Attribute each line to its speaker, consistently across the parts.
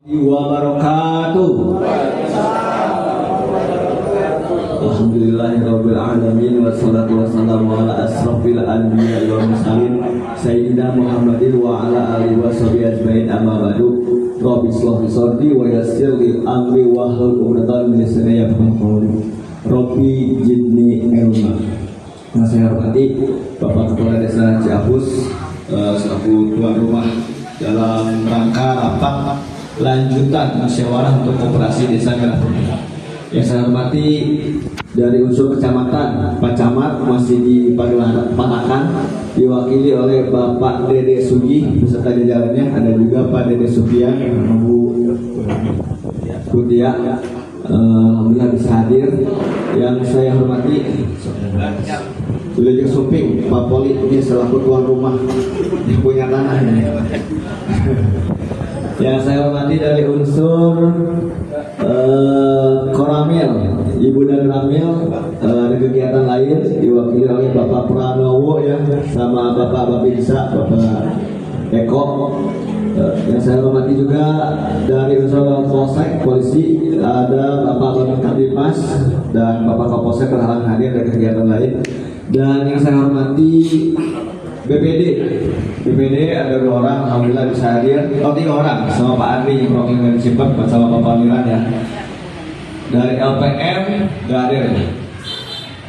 Speaker 1: wabarakatuh. Alhamdulillahirabbil alamin wassalatu wassalamu ala asrofil anbiya'i wal mursalin sayyidina Muhammadin wa ala alihi washabihi ajmain amma ba'du. Rabbi shrah li sadri wa yassir li amri wahlul 'uqdatam min lisani yafqahu qawli. Rabbi zidni ilma. Yang saya hormati Bapak Kepala Desa Ciapus selaku tuan rumah dalam rangka rapat lanjutan musyawarah untuk koperasi desa Merah Putih. Yang saya hormati dari unsur kecamatan, Pak Camat masih di Panakan, diwakili oleh Bapak Dede Sugi beserta jajarannya, ada juga Pak Dede Sugian, Bu Kutia, alhamdulillah bisa hadir. Yang saya hormati Wilayah Suping, Pak Poli ini selaku tuan rumah yang punya tanah ini. Yang saya hormati dari unsur Koramil, Ibu dan Ramil, ada kegiatan lain diwakili oleh Bapak Pranowo ya, sama Bapak Babinsa, Bapak Eko. Yang saya hormati juga dari unsur Polsek Polisi, ada Bapak Bapak Kadimas dan Bapak Kapolsek berhalangan hadir dari kegiatan lain. Dan yang saya hormati BPD ada 2 orang, alhamdulillah bisa hadir. 3 orang sama Pak Andri yang perwakilan Cipat sama Bapak Miran ya. Dari LPM nggak hadir.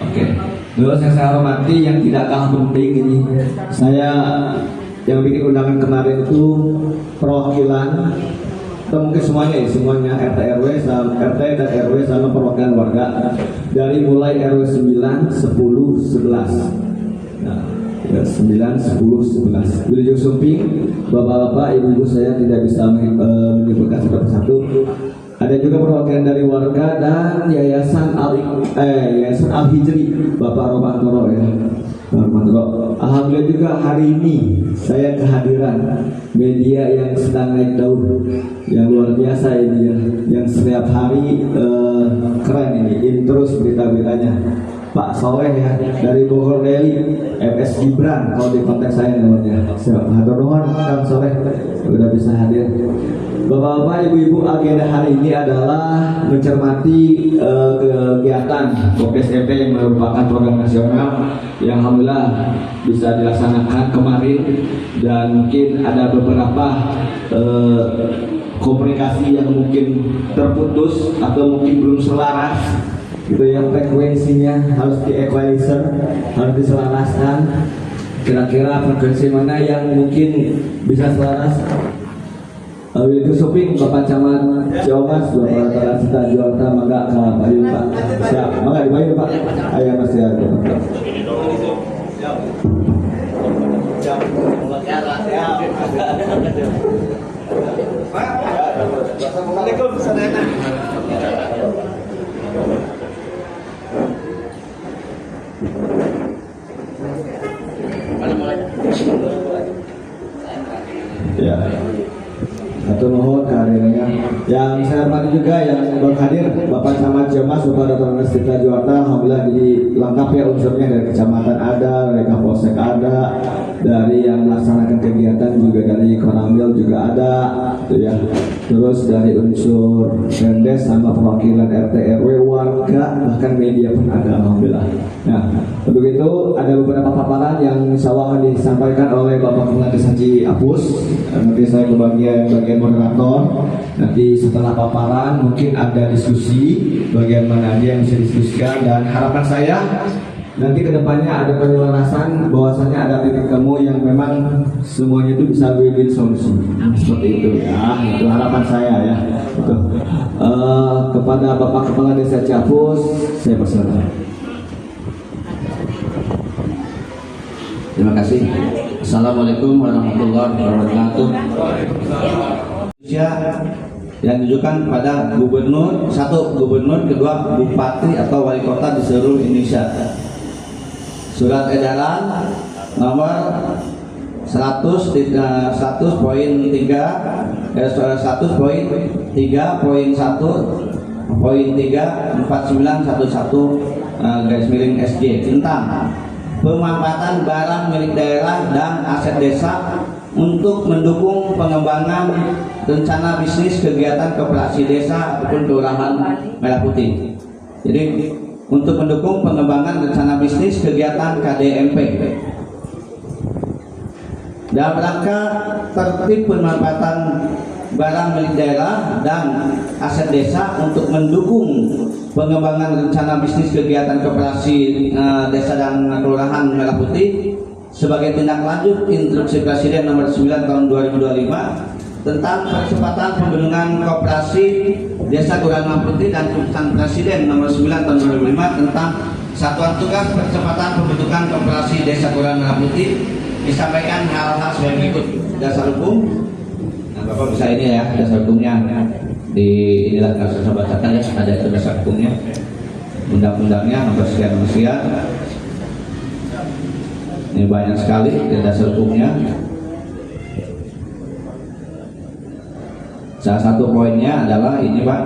Speaker 1: Oke. Terus yang saya hormati yang tidak kalah penting ini, saya yang bikin undangan kemarin itu perwakilan atau mungkin semuanya RT RW sama RT dan RW sama perwakilan warga dari mulai RW 9, 10, 11. Nah, 9, 10, 11. Wilayah Sumping, bapak-bapak, ibu-ibu saya tidak bisa menyebutkan satu persatu. Ada juga perwakilan dari warga dan Yayasan Al Hijri, Bapak Romantoro ya. Alhamdulillah juga hari ini saya kehadiran media yang sedang naik daun, yang luar biasa ini ya, yang setiap hari keren ini, terus berita-beritanya. Pak Soleh ya dari Bogor Deli, MS Gibran kalau di konteks saya namanya. Hatur nuhun Kang Soleh sudah bisa hadir. Bapak-bapak, ibu-ibu, agenda hari ini adalah mencermati kegiatan BOPSMP yang merupakan program nasional yang alhamdulillah bisa dilaksanakan kemarin, dan mungkin ada beberapa komunikasi yang mungkin terputus atau mungkin belum selaras gitu, yang frekuensinya harus di-equalizer, harus diselaraskan. Kira-kira frekuensi mana yang mungkin bisa selaras? Wilayah Suping, Bapak Camat Ciamas, Bapak Tarasita Juarta, maka ke Pak Yun Pak. Siap, maka dibayar Pak. Ayah masih ada. Assalamualaikum, saudara. Ya, satu nuhun kehadirannya. Yang saya hormati juga yang berhadir Bapak Camat Ciamas, Bapak Dr. Tarasita Juarta, alhamdulillah jadi lengkap ya unsurnya, dari kecamatan ada, dari Kapolsek ada, dari yang melaksanakan kegiatan juga dari Koramil juga ada, gitu ya. Terus dari unsur Rendes sama perwakilan RT RW, warga, bahkan media pun ada, alhamdulillah. Nah, untuk itu ada beberapa paparan yang insya Allah disampaikan oleh Bapak Kepala Desa Ciapus. Nanti saya ke bagian moderator. Nanti setelah paparan mungkin ada diskusi bagian mana aja yang bisa diskusikan, dan harapan saya nanti kedepannya ada penyelarasan, bahwasannya ada titik temu yang memang semuanya itu bisa win-win solusi seperti itu ya. Itu harapan saya ya. Kepada Bapak Kepala Desa Ciapus saya persilakan.
Speaker 2: Terima kasih. Assalamualaikum warahmatullahi wabarakatuh. Yang ditujukan pada gubernur, 1 gubernur, 2 bupati atau wali kota di seluruh Indonesia. Surat edaran nomor 100.3 100.3.3.4911 SG tentang pemanfaatan barang milik daerah dan aset desa untuk mendukung pengembangan rencana bisnis kegiatan koperasi desa ataupun kelurahan Merah Putih. Jadi untuk mendukung pengembangan rencana bisnis kegiatan KDMP dalam rangka tertib pemanfaatan barang milik daerah dan aset desa untuk mendukung pengembangan rencana bisnis kegiatan koperasi desa dan kelurahan Merah Putih sebagai tindak lanjut Instruksi Presiden nomor 9 tahun 2025 tentang percepatan pembentukan koperasi desa kelurahan Merah Putih dan Keputusan Presiden nomor 9 tahun 2005 tentang satuan tugas percepatan pembentukan koperasi desa kelurahan Merah Putih disampaikan hal-hal sebagai berikut. Dasar hukum, nah Bapak bisa ini ya, dasar hukumnya di inilah saya bacakan ya, ada itu dasar hukumnya, undang-undangnya nomor sekian nomor sekian. Ini banyak sekali di dasar hukumnya. Salah satu poinnya adalah ini Pak,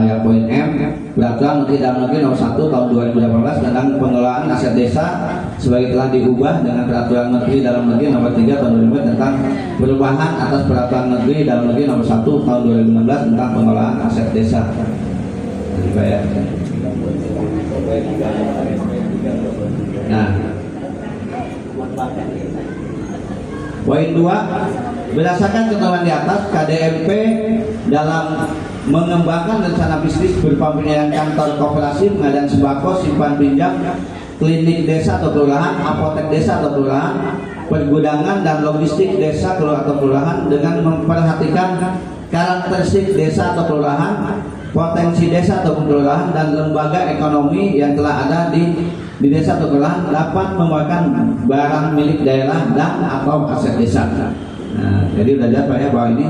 Speaker 2: ya poin M, Peraturan Menteri Dalam Negeri nomor 1 tahun 2018 tentang pengelolaan aset desa sebagai telah diubah dengan Peraturan Menteri Dalam Negeri nomor 3 tahun 2015 tentang perubahan atas Peraturan Menteri Dalam Negeri nomor 1 tahun 2016 tentang pengelolaan aset desa. Jadi Pak ya. Nah, poin 2, berdasarkan ketentuan di atas, KDMP dalam mengembangkan rencana bisnis berupa penyediaan kantor koperasi, pengadaan sembako, simpan pinjam, klinik desa atau kelurahan, apotek desa atau kelurahan, pergudangan dan logistik desa atau kelurahan dengan memperhatikan karakteristik desa atau kelurahan, potensi desa atau kelurahan dan lembaga ekonomi yang telah ada di desa atau kelurahan dapat membawakan barang milik daerah dan atau aset desa. Nah, jadi udah jelas Pak ya bahwa ini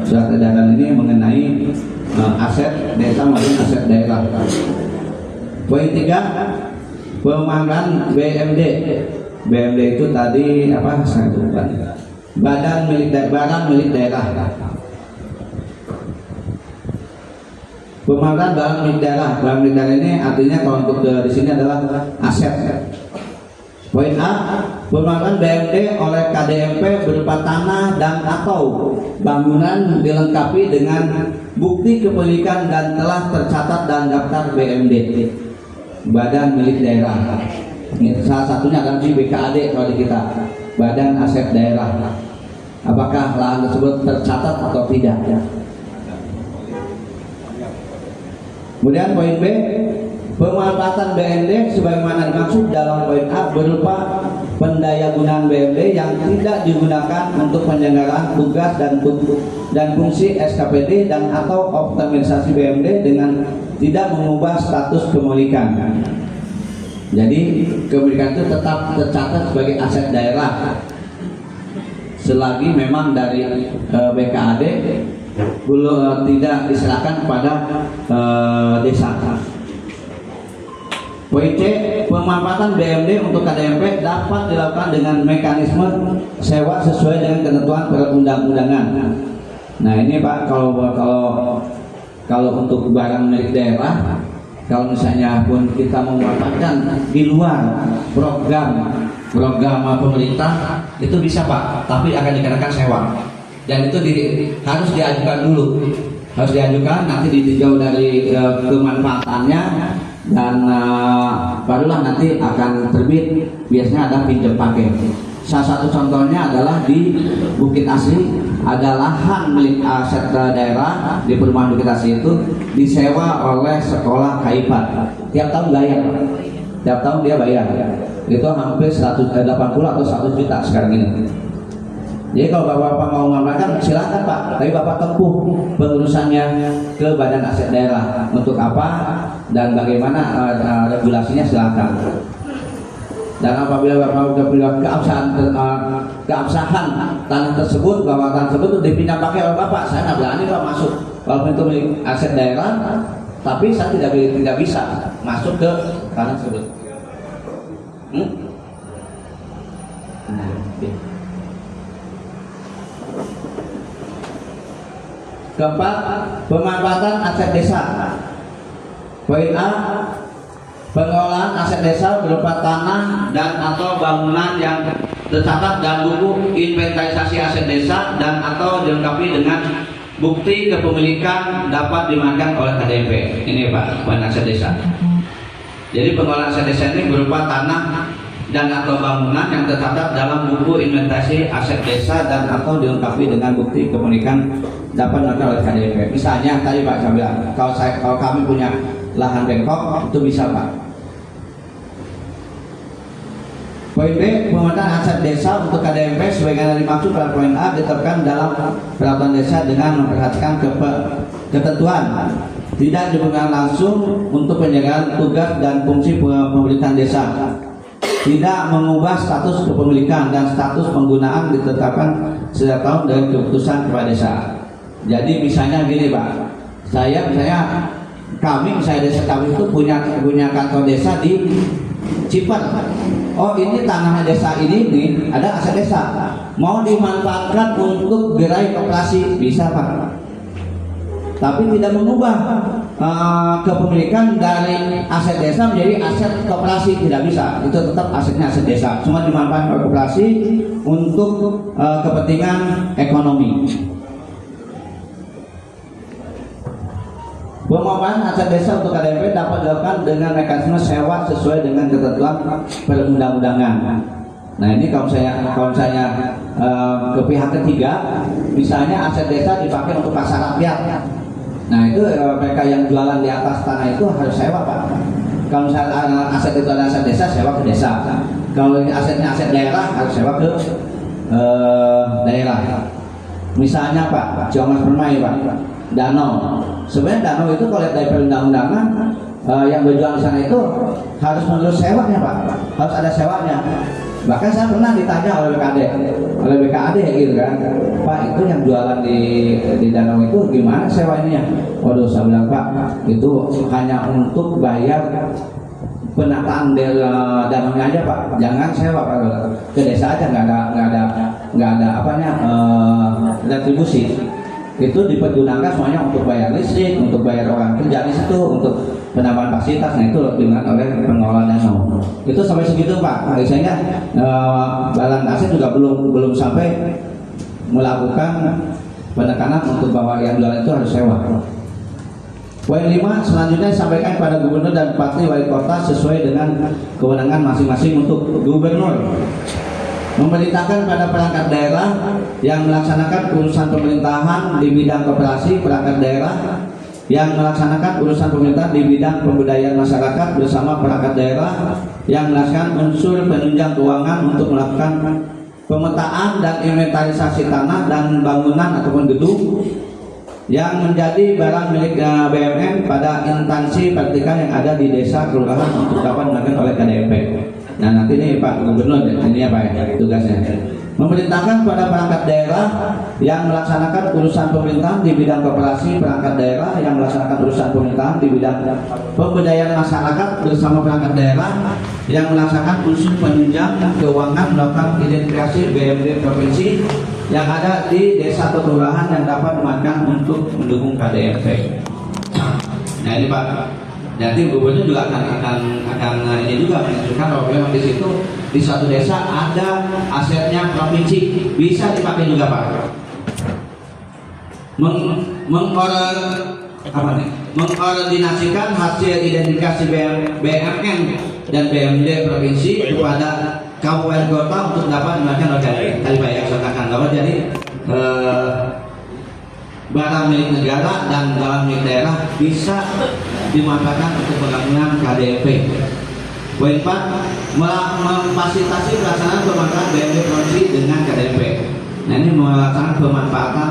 Speaker 2: surat edaran ini mengenai aset desa maupun aset daerah. Poin 3, pemahaman BMD. BMD itu tadi apa? Saya lupa. Badan milik barang milik daerah. Pemahaman barang milik daerah. Barang milik daerah ini artinya kalau untuk di sini adalah aset. Poin A, pemahaman BMD oleh KDMP berupa tanah dan atau bangunan dilengkapi dengan bukti kepemilikan dan telah tercatat dalam daftar BMD, Badan Milik Daerah. Ini salah satunya adalah di BKAD kalau di kita, Badan Aset Daerah. Apakah lahan tersebut tercatat atau tidak? Kemudian poin B, pemanfaatan BMD sebagaimana dimaksud dalam poin A berupa pendayagunaan BMD yang tidak digunakan untuk penyelenggaraan tugas dan fungsi SKPD dan atau optimalisasi BMD dengan tidak mengubah status kepemilikan. Jadi kepemilikan itu tetap tercatat sebagai aset daerah selagi memang dari BKAD belum tidak diserahkan kepada desa. Poin C, pemanfaatan BMD untuk KDMP dapat dilakukan dengan mekanisme sewa sesuai dengan ketentuan perundang-undangan. Nah ini Pak, kalau untuk barang milik daerah, kalau misalnya pun kita memanfaatkan di luar program pemerintah itu bisa Pak, tapi akan dikenakan sewa. Dan itu harus diajukan dulu, nanti ditinjau dari kemanfaatannya dan barulah nanti akan terbit. Biasanya ada pinjam pakai. Salah satu contohnya adalah di Bukit Asri, ada lahan milik aset daerah di perumahan Bukit Asri itu disewa oleh sekolah KIPAT. Tiap tahun bayar, tiap tahun dia bayar. Itu hampir 180 atau 100 juta sekarang ini. Jadi kalau Bapak mau mengamalkan silakan Pak, tapi Bapak tempuh pengurusannya ke Badan Aset Daerah. Untuk apa dan bagaimana regulasinya silakan. Dan apabila Bapak sudah punya keabsahan tanah tersebut, bahwa tanah tersebut dipinjam pakai oleh Bapak, saya nggak berani Pak masuk. Walaupun itu milik aset daerah, tapi saya tidak bisa masuk ke tanah tersebut. Keempat, pemanfaatan aset desa. Poin A, pengelolaan aset desa berupa tanah dan atau bangunan yang tercatat dalam buku inventarisasi aset desa dan atau dilengkapi dengan bukti kepemilikan dapat dimanfaatkan oleh KDMP. Ini Pak, bukan aset desa. Jadi pengelolaan aset desa ini berupa tanah dan atau bangunan yang tercatat dalam buku inventarisasi aset desa dan atau dilengkapi dengan bukti kepemilikan dapat dimanfaatkan oleh KDMP. Misalnya tadi Pak saya bilang, kalau kami punya lahan bengkok itu bisa Pak. Poin B, pemetaan aset desa untuk KDMP sebagaimana dimaksud pada poin A ditetapkan dalam peraturan desa dengan memperhatikan ketentuan tidak digunakan langsung untuk penjagaan tugas dan fungsi pemerintahan desa, tidak mengubah status kepemilikan dan status penggunaan ditetapkan setiap tahun dari keputusan kepala desa. Jadi misalnya gini Pak, kami desa kami itu punya kantor desa di Cipat. Oh ini tanah desa ini nih ada aset desa mau dimanfaatkan untuk gerai koperasi bisa Pak, tapi tidak mengubah kepemilikan dari aset desa menjadi aset koperasi, tidak bisa. Itu tetap asetnya aset desa, cuma dimanfaatkan oleh koperasi untuk kepentingan ekonomi. Pemanfaatan aset desa untuk KDMP dapat dilakukan dengan mekanisme sewa sesuai dengan ketentuan perundang-undangan. Nah ini kalau saya ke pihak ketiga, misalnya aset desa dipakai untuk pasar rakyat. Nah itu mereka yang jualan di atas tanah itu harus sewa Pak. Kalau misalnya aset itu ada aset desa, sewa ke desa. Kalau asetnya aset daerah, harus sewa ke daerah. Misalnya Pak, Ciamas Permai Pak, danau. Sebenarnya danau itu kalau dari perundang-undangan yang berjual di sana itu harus menurut sewanya Pak, harus ada sewanya. Bahkan saya pernah ditanya oleh BKAD gitu kan, Pak itu yang jualan di danau itu gimana sewanya? Waduh saya bilang Pak itu hanya untuk bayar penataan danaunya aja Pak, jangan sewa Pak, ke desa aja nggak ada apanya retribusi. Itu dipergunakan semuanya untuk bayar listrik, untuk bayar orang kerja di situ, untuk penambahan fasilitas. Nah itu digunakan oleh pengelola danau. Itu sampai segitu Pak. Biasanya Badan Aset juga belum sampai melakukan penekanan untuk bahwa yang jualan itu harus sewa. Poin 5 selanjutnya disampaikan pada gubernur dan bupati wali kota sesuai dengan kewenangan masing-masing. Untuk gubernur memerintahkan pada perangkat daerah yang melaksanakan urusan pemerintahan di bidang koperasi, perangkat daerah yang melaksanakan urusan pemerintahan di bidang pemberdayaan masyarakat bersama perangkat daerah yang melaksanakan unsur penunjang keuangan untuk melakukan pemetaan dan inventarisasi tanah dan bangunan ataupun gedung yang menjadi barang milik BUMN pada instansi vertikal yang ada di desa kelurahan untuk dapat dilakukan oleh KDMP. Nah nanti nih Pak Gubernur, ini apa ya tugasnya? Memerintahkan pada perangkat daerah yang melaksanakan urusan pemerintahan di bidang koperasi, perangkat daerah yang melaksanakan urusan pemerintahan di bidang pemberdayaan masyarakat bersama perangkat daerah yang melaksanakan unsur penunjang keuangan melakukan identifikasi BUMD provinsi yang ada di desa atau kelurahan yang dapat dimanfaatkan untuk mendukung KDMP. Nah ini Pak. Nanti gubernur juga akan ini juga menunjukkan bahwa memang di situ di satu desa ada asetnya provinsi, bisa dipakai juga Pak. Mengkoordinasikan hasil identifikasi BUMN dan BUMD provinsi kepada kabupaten kota untuk dapat dilakukan oleh tadi Pak ya saya katakan bahwa jadi barang milik negara dan barang milik daerah bisa dimanfaatkan untuk pembangunan KDMP. Poin 4, memfasilitasi pelaksanaan pemanfaatan BUMD provinsi dengan KDMP. Nah ini melaksanakan pemanfaatan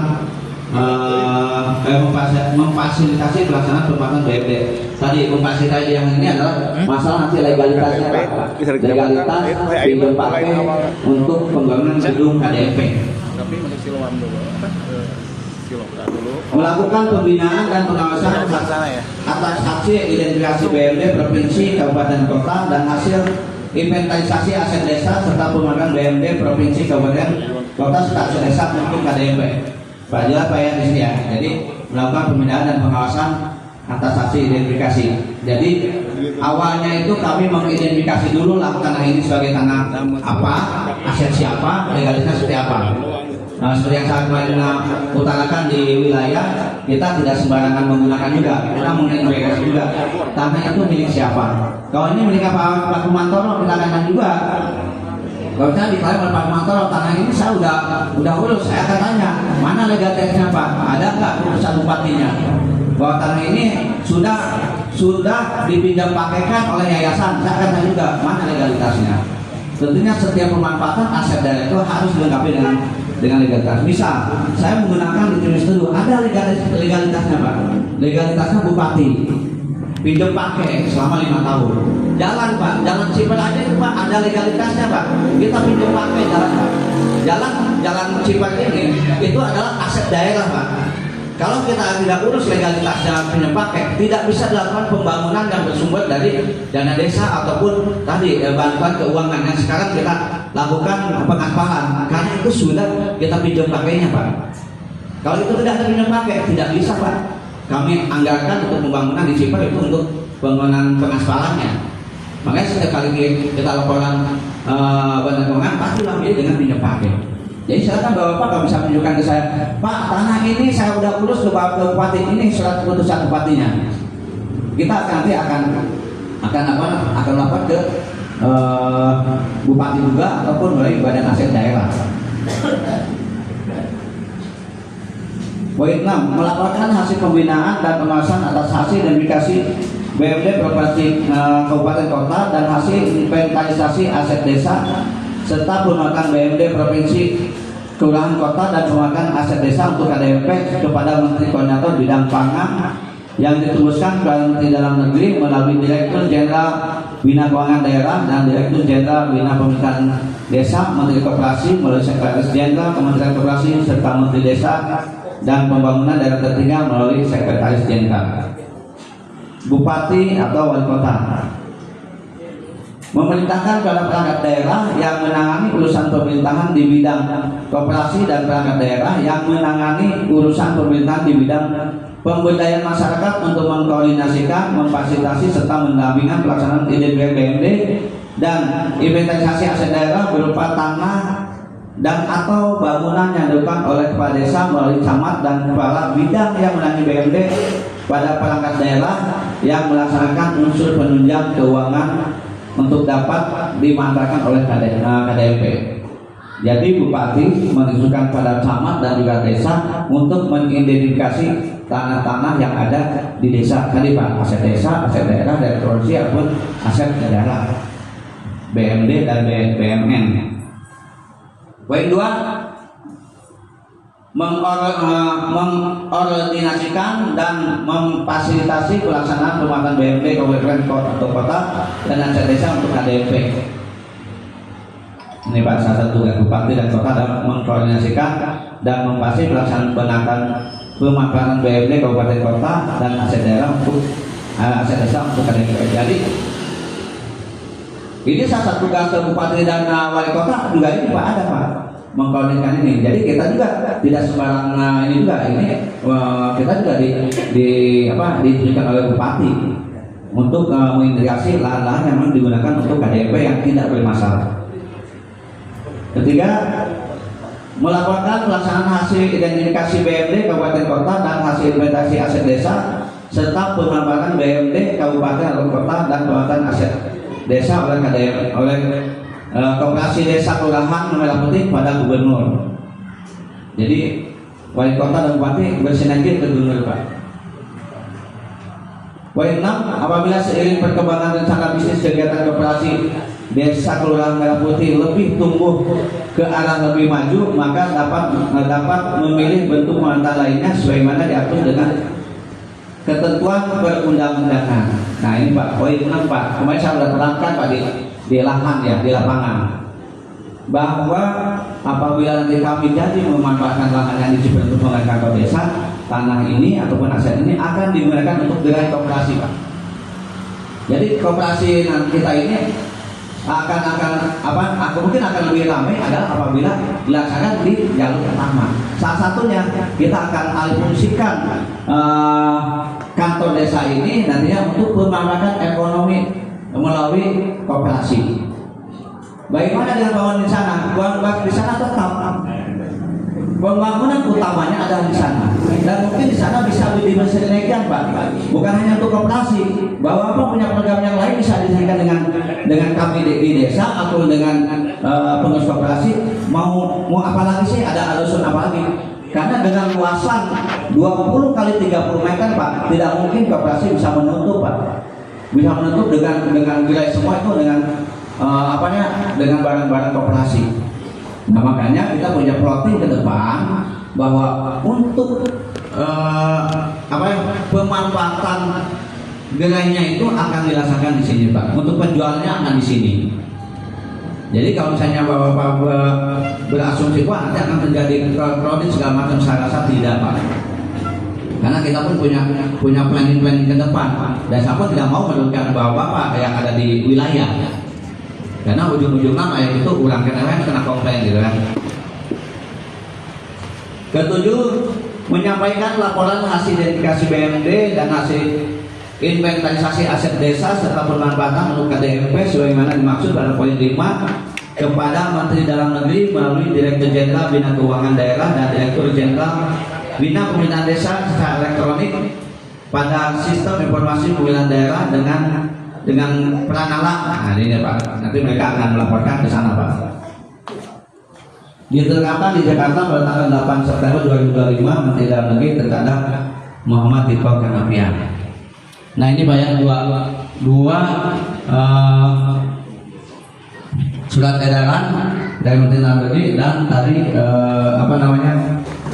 Speaker 2: memfasilitasi pelaksanaan pemanfaatan BUMD. Tadi memfasilitasi yang ini adalah masalah nanti legalitasnya Pak. Legalitas pinjam pakai untuk pembangunan gedung KDMP.
Speaker 3: Tapi mengisi luam dulu.
Speaker 2: Melakukan pembinaan dan pengawasan atas hasil identifikasi BUMD provinsi, kabupaten, kota dan hasil inventarisasi aset desa serta pemanfaatan BUMD provinsi, kabupaten, kota serta aset desa untuk KDMP. Pak jelas Pak ya di sini ya. Jadi melakukan pembinaan dan pengawasan atas hasil identifikasi. Jadi Awalnya itu kami mengidentifikasi dulu lah tanah ini sebagai tanah apa, aset siapa, legalitasnya seperti apa. Nah, seperti yang saya kemarin utarakan di wilayah, kita tidak sembarangan menggunakan juga, kita menginvestigasi juga tanah itu milik siapa. Kalau ini milik Pak Kumantoro, kita akan juga. Kalau saya diklaim oleh Pak Kumantoro, tanah ini saya udah urus, saya akan tanya mana legalitasnya Pak, ada nggak keputusan bupatinya bahwa tanah ini sudah dipinjam pakaikan oleh yayasan, saya akan tanya juga mana legalitasnya. Tentunya setiap pemanfaatan aset daerah itu harus dilengkapi dengan legalitas. Misal, saya menggunakan ditulis dulu, ada legalitasnya Pak. Legalitasnya bupati pinjam pakai selama 5 tahun. Jalan Pak, jalan Ciper aja itu Pak, ada legalitasnya Pak. Kita pinjam pakai jalan Pak. Jalan Ciper ini itu adalah aset daerah Pak. Kalau kita tidak urus legalitasnya pinjam pakai, tidak bisa dilakukan pembangunan yang bersumber dari dana desa ataupun tadi bantuan keuangan yang sekarang kita lakukan pengaspalan, karena itu sudah kita pinjam pakainya Pak. Kalau itu tidak ada pinjam pakai, tidak bisa Pak. Kami anggarkan untuk pembangunan di Ciper itu untuk pembangunan pengaspalannya. Makanya setiap kali kita laporan bantuan pasti diambil dengan pinjam pakai. Jadi silakan Bapak kalau bisa menunjukkan ke saya, Pak tanah ini saya udah urus ke bupati, ini surat keputusan bupatinya. Kita nanti akan lapor ke bupati juga ataupun melalui badan aset daerah. Poin 6, melaporkan hasil pembinaan dan pengawasan atas hasil identifikasi BMD properti kabupaten kota dan hasil inventarisasi aset desa serta penguatan BMD provinsi kelurahan kota dan penguatan aset desa untuk KDMP kepada Menteri Koordinator Bidang Pangan yang ditugaskan kepada Menteri Dalam Negeri melalui Direktur Jenderal Bina Keuangan Daerah dan Direktur Jenderal Bina Pemerintahan Desa, Menteri Koperasi melalui Sekretaris Jenderal Kementerian Koperasi serta Menteri Desa dan Pembangunan Daerah Tertinggal melalui Sekretaris Jenderal. Bupati atau wali kota memerintahkan kepada perangkat daerah yang menangani urusan pemerintahan di bidang koperasi dan perangkat daerah yang menangani urusan pemerintahan di bidang pemberdayaan masyarakat untuk mengkoordinasikan, memfasilitasi serta mendampingi pelaksanaan identifikasi BMD dan inventarisasi aset daerah berupa tanah dan atau bangunan yang dilakukan oleh kepala desa melalui camat dan kepala bidang yang menangani BMD pada perangkat daerah yang melaksanakan unsur penunjang keuangan untuk dapat dimanfaatkan oleh KDMP. Jadi Bupati menunjukkan pada camat dan juga desa untuk mengidentifikasi tanah-tanah yang ada di desa tadi Pak, aset desa, aset daerah, dari provinsi ataupun aset daerah, BMD dan BMN. Poin 2, mengordinasikan dan memfasilitasi pelaksanaan pembangunan BMD kabupaten kota dan aset desa untuk KDMP. Ini Pak, salah satu tugas Bupati dan Kota dalam mengkoordinasikan dan memfasilitasi pelaksanaan pemanfaatan BMD kabupaten kota dan aset daerah untuk aset desa untuk KDMP. Jadi ini salah satu tugas Bupati dan Wali Kota juga ini Pak, ada Pak, mengkoordinasikan ini. Jadi kita juga tidak sembarangan ini juga, ini kita juga ditunjukkan oleh Bupati untuk mengintegrasi lahan-lahan yang memang digunakan untuk KDMP yang tidak bermasalah. Ketiga, melaporkan pelaksanaan hasil identifikasi BMD kabupaten kota dan hasil inventarisasi aset desa serta pemanfaatan BMD kabupaten atau kota dan penguatan aset desa oleh KDMP oleh Koperasi Desa Kelurahan Merah Putih pada Gubernur. Jadi wali kota dan bupati bersinergi ke Gubernur Pak. Poin 6, apabila seiring perkembangan rencana bisnis kegiatan koperasi Desa Kelurahan Merah Putih lebih tumbuh ke arah lebih maju, maka dapat memilih bentuk penguatan lainnya sebagaimana diatur dengan ketentuan perundang-undangan. Nah ini Pak, poin 6 Pak. Kemarin saya sudah terangkan Pak di lahan ya, di lapangan, bahwa apabila nanti kami jadi memanfaatkan lahan yang diciptakan untuk menggunakan kantor desa, tanah ini ataupun aset ini akan digunakan untuk gerai koperasi Pak. Jadi koperasi kita ini mungkin akan lebih ramai adalah apabila dilaksanakan di jalur pertama. Salah satunya kita akan alih fungsikan kantor desa ini nantinya untuk pemerataan ekonomi melalui koperasi. Bagaimana dengan bangunan di sana? Bangunan di sana tetap. Pembangunan utamanya adalah di sana, dan mungkin di sana bisa didimensikan, Pak. Bukan hanya untuk koperasi, bahwa apa punya program yang lain bisa disesuaikan dengan kami di desa atau dengan pengurus koperasi. Mau apa lagi sih? Ada usul apa lagi? Karena dengan luasan 20 kali 30 meter, Pak, tidak mungkin koperasi bisa menutup, Pak. Bisa menutup dengan wilayah semua itu dengan dengan barang-barang koperasi. Nah, makanya kita punya plotting ke depan bahwa untuk pemanfaatan gerainya itu akan dirasakan di sini, Pak. Untuk penjualnya akan di sini. Jadi kalau misalnya Bapak berasumsi wah nanti akan terjadi crowded segala macam, saya rasa tidak, Pak. Karena kita pun punya planning ke depan, Pak. Dan saya pun tidak mau merugikan Bapak yang ada di wilayah. Karena ujung-ujungnya ayat itu ulang kena komplain gitu kan. Ketujuh, menyampaikan laporan hasil identifikasi BMD dan hasil inventarisasi aset desa serta pemanfaatan menurut KDMP sebagaimana dimaksud pada poin 5 kepada Menteri Dalam Negeri melalui Direktur Jenderal Bina Keuangan Daerah dan Direktur Jenderal Bina Pemerintahan Desa secara elektronik pada sistem informasi pemilihan daerah dengan Pranala. Nah ini Pak, nanti mereka akan melaporkan ke sana, Pak. Ditetapkan di Jakarta pada tanggal 8 September 2025 Menteri Dalam Negeri terhadap Muhammad Tito Karnavian. Nah ini banyak dua surat edaran dari Menteri Dalam Negeri dan tadi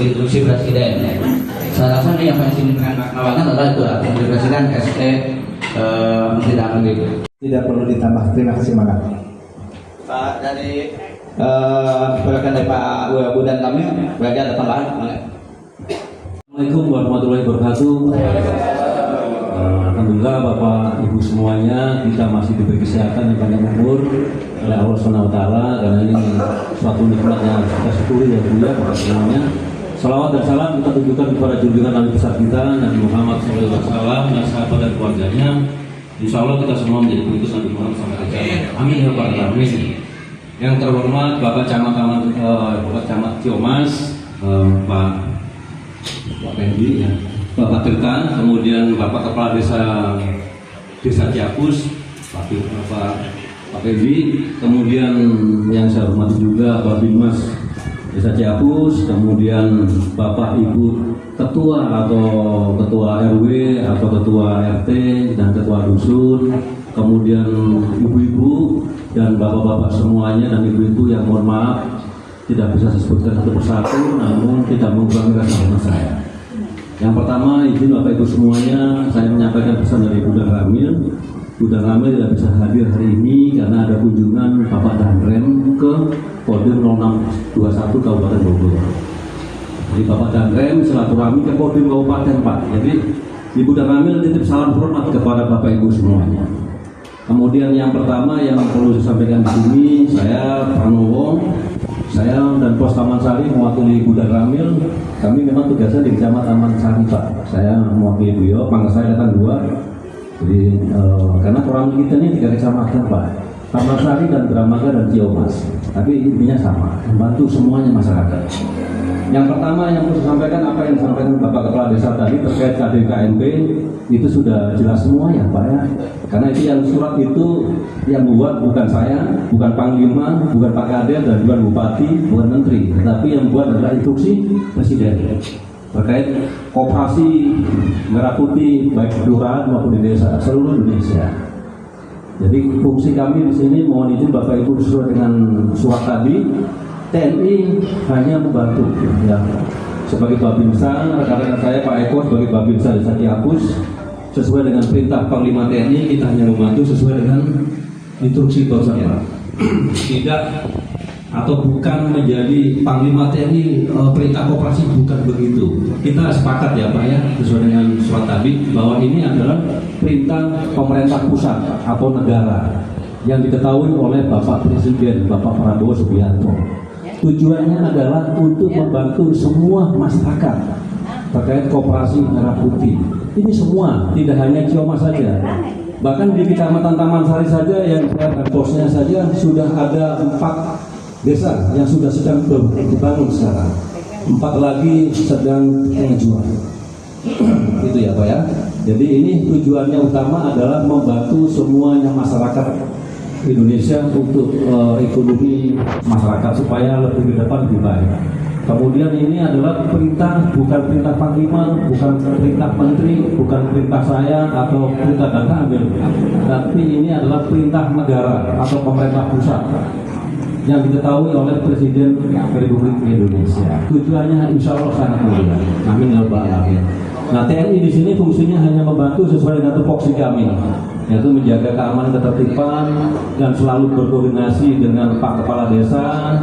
Speaker 2: instruksi Presiden. Saya rasa ini yang paling signifikan adalah itu Menteri Presiden SE tidak begitu.
Speaker 4: Tidak perlu ditambah. Terima kasih banyak.
Speaker 2: Pak dari perwakilan dari Pak Bu dan kami berarti ada tambahan.
Speaker 5: Assalamualaikum warahmatullahi wabarakatuh. Alhamdulillah Bapak Ibu semuanya kita masih diberi kesehatan yang panjang umur oleh Allah SWT karena ini suatu nikmat yang kita syukuri ya Bu ya Bapak semuanya. Salawat dan salam kita tunjukkan kepada junjungan Nabi besar kita Nabi Muhammad SAW dan sahabat dan keluarganya. Insya Allah kita semua menjadi pengikut Nabi Muhammad SAW. Amin ya Rabbal Alamin. Yang terhormat Bapak Camat Ciomas, Pak Pendi, ya. Bapak Tekan, kemudian Bapak Kepala Desa Ciapus, Pak Pendi, kemudian yang saya hormati juga Bapak Bimas Desa Ciapus, kemudian Bapak Ibu Ketua atau Ketua RW atau Ketua RT dan Ketua Dusun, kemudian Ibu-ibu dan Bapak-bapak semuanya dan Ibu-ibu yang mohon maaf tidak bisa saya sebutkan satu persatu, namun tidak mengurangi rasa hormat saya. Yang pertama, izin Bapak Ibu semuanya, saya menyampaikan pesan dari Bu Dan Ramil. Bu Dan Ramil tidak bisa hadir hari ini karena ada kunjungan Bapak Danrem ke Kodim 0621 Kabupaten Bogor. Jadi Bapak Danrem silaturahmi ke Kodim Kabupaten Pak. Jadi Ibu Dan Ramil titip salam hormat kepada Bapak Ibu semuanya. Kemudian yang pertama yang perlu saya sampaikan di sini, saya Pranowo, saya dan Pos Taman Sari mewakili Ibu Dan Ramil. Kami memang tugasnya di Kecamatan Taman Sari Pak. Saya mewakili beliau, pangkat saya datang 2. Jadi karena orang kita ini 3 kecamatan Pak, Taman Sari dan Dramaga dan Ciomas, tapi intinya sama, membantu semuanya masyarakat. Yang pertama yang harus sampaikan apa yang disampaikan Bapak Kepala Desa tadi terkait KDKNP itu sudah jelas semua ya Pak ya. Karena itu yang surat itu yang buat bukan saya, bukan Panglima, bukan Pak Kades dan bukan Bupati, bukan Menteri, tetapi yang buat adalah instruksi Presiden terkait koperasi merah putih baik di kelurahan maupun di desa seluruh Indonesia. Jadi fungsi kami di sini mohon izin Bapak Ibu sesuai dengan surat tadi, TNI hanya membantu ya. Sebagai Babinsa, rekan-rekan saya Pak Eko sebagai Babinsa Desa Ciapus sesuai dengan perintah Panglima TNI kita hanya membantu sesuai dengan instruksi Bapak. Tidak atau bukan menjadi Panglima TNI perintah koperasi, bukan begitu. Kita sepakat ya Pak ya sesuai dengan surat tadi bahwa ini adalah perintah pemerintah pusat atau negara yang diketahui oleh Bapak Presiden Bapak Prabowo Subianto. Tujuannya adalah untuk membantu semua masyarakat terkait koperasi merah putih. Ini semua, tidak hanya Ciamas saja. Bahkan di Kecamatan Taman Sari saja yang saya posnya saja sudah ada 4 desa yang sudah sedang dibangun sekarang. 4 lagi sedang pengajuan. Itu ya Pak ya. Jadi ini tujuannya utama adalah membantu semuanya masyarakat Indonesia untuk ekonomi masyarakat supaya lebih ke depan lebih baik. Kemudian ini adalah perintah, bukan perintah Panglima, bukan perintah Menteri, bukan perintah saya atau perintah dan Kamil, tapi ini adalah perintah negara atau pemerintah pusat yang diketahui oleh Presiden Republik Indonesia. Tujuannya insya Allah sangat mulia. Amin ya rabbal alamin. Nah, TNI di sini fungsinya hanya membantu sesuai dengan tupoksi kami, yaitu menjaga keamanan ketertiban dan selalu berkoordinasi dengan Pak Kepala Desa.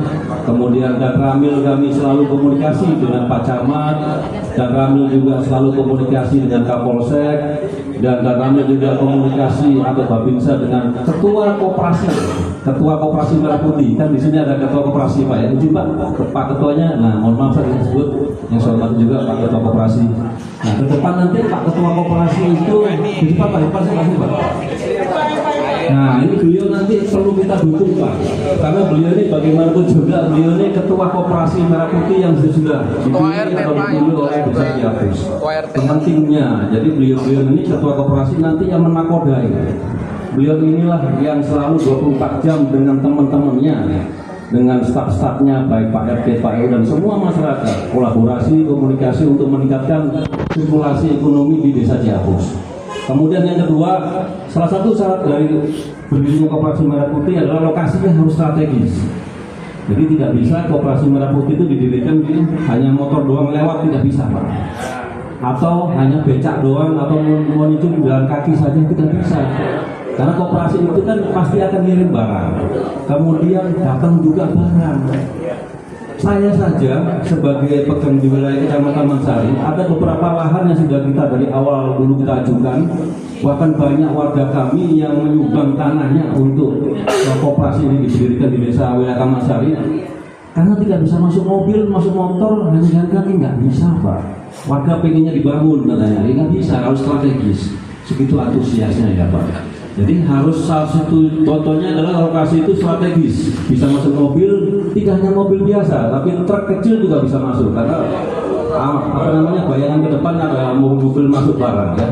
Speaker 5: Kemudian dan Ramil kami selalu komunikasi dengan Pak Camat, dan Ramil juga selalu komunikasi dengan Kapolsek, dan Ramil juga komunikasi atau Babinsa dengan Ketua Koperasi Merah Putih. Kan di sini ada Ketua Koperasi Pak ya, izin Pak Ketuanya. Nah, mohon maaf saya disebut, yang saya hormati juga Pak Ketua Koperasi. Nah, ke depan nanti Pak Ketua Koperasi itu di depan Pak, depan saya kasih Pak. Nah, ini beliau nanti perlu kita dukung Pak, karena beliau ini bagaimanapun juga beliau ini Ketua Koperasi Merah Putih yang sudah dipilih atau dipilih oleh Desa Ciapus dengan timnya. Jadi beliau ini Ketua Koperasi nanti yang menakodai. Beliau inilah yang selalu 24 jam dengan teman-temannya, dengan staf-stafnya, baik Pak RT, Pak RW dan semua masyarakat, kolaborasi, komunikasi untuk meningkatkan sirkulasi ekonomi di Desa Ciapus. Kemudian yang kedua, salah satu syarat dari berdirinya Koperasi Merah Putih adalah lokasinya harus strategis. Jadi tidak bisa Koperasi Merah Putih itu didirikan di hanya motor doang lewat, tidak bisa Pak. Atau hanya becak doang atau menuju jalan kaki saja, tidak bisa. Karena koperasi itu kan pasti akan ngirim barang, kemudian datang juga barang. Saya saja sebagai pegang di wilayah Kecamatan Taman Sari, ada beberapa lahan yang sudah kita dari awal dulu kita ajukan. Bahkan banyak warga kami yang menyumbang tanahnya untuk koperasi ini didirikan di desa wilayah Taman Sari. Karena tidak bisa masuk mobil, masuk motor, hanya jalan kaki, nggak bisa Pak. Warga pengennya dibangun katanya, ya nggak bisa, harus strategis. Segitu antusiasnya ya Pak. Jadi harus salah satu contohnya adalah lokasi itu strategis, bisa masuk mobil, tidak hanya mobil biasa, tapi truk kecil juga bisa masuk karena bayangan ke depan ada mobil masuk barang ya.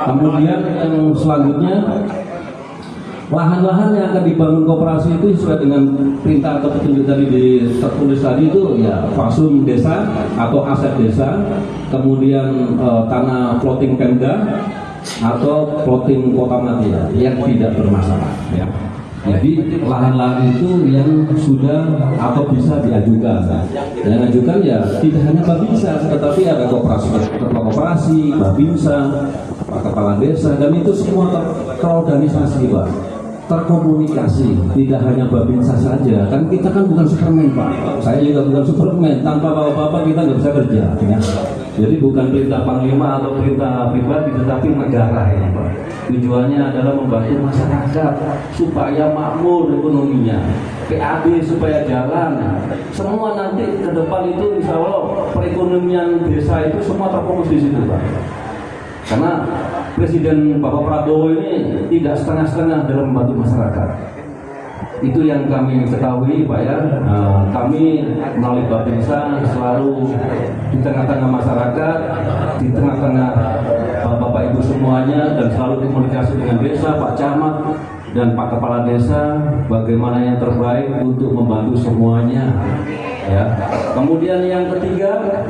Speaker 5: Kemudian yang selanjutnya lahan-lahan yang akan dibangun koperasi itu sesuai dengan perintah atau petunjuk tadi tertulis tadi itu ya fasum desa atau aset desa, kemudian tanah floating Pemda atau floating kota Madia yang tidak bermasalah ya. Jadi lahan-lahan itu yang sudah atau bisa diajukan. Yang ajukan ya tidak hanya Babinsa, tetapi ada koperasi, Babinsa, Pak Kepala Desa, dan itu semua terorganisasi Pak, terkomunikasi. Tidak hanya Babinsa saja, kan kita kan bukan Superman Pak. Saya juga bukan Superman, tanpa bapak-bapak kita nggak bisa kerja ya. Jadi bukan perintah Panglima atau perintah pribadi, tetapi negara ini Pak. Tujuannya adalah membantu masyarakat supaya makmur ekonominya, PAB supaya jalan. Semua nanti ke depan itu insya Allah perekonomian desa itu semua terfokus di situ Pak. Karena Presiden Bapak Prabowo ini tidak setengah-setengah dalam membantu masyarakat. Itu yang kami ketahui Pak ya. Kami melalui Babinsa selalu di tengah-tengah masyarakat, di tengah-tengah Bapak Ibu semuanya, dan selalu komunikasi dengan desa, Pak Camat dan Pak Kepala Desa bagaimana yang terbaik untuk membantu semuanya ya. Kemudian yang ketiga,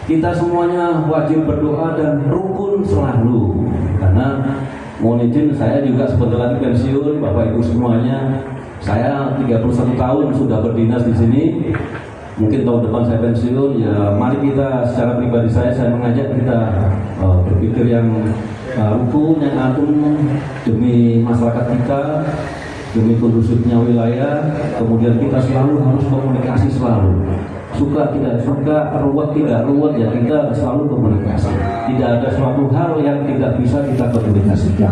Speaker 5: kita semuanya wajib berdoa dan rukun selalu. Karena mohon izin, saya juga sebentar lagi pensiun, Bapak Ibu semuanya. Saya 31 tahun sudah berdinas di sini. Mungkin tahun depan saya pensiun. Ya, mari kita secara pribadi saya mengajak kita berpikir yang rukun, yang agung demi masyarakat kita, demi kondusifnya wilayah. Kemudian kita selalu harus komunikasi selalu. Suka tidak suka, ruwet tidak ruwet, ya kita selalu komunikasi. Tidak ada suatu hal yang tidak bisa kita komunikasikan.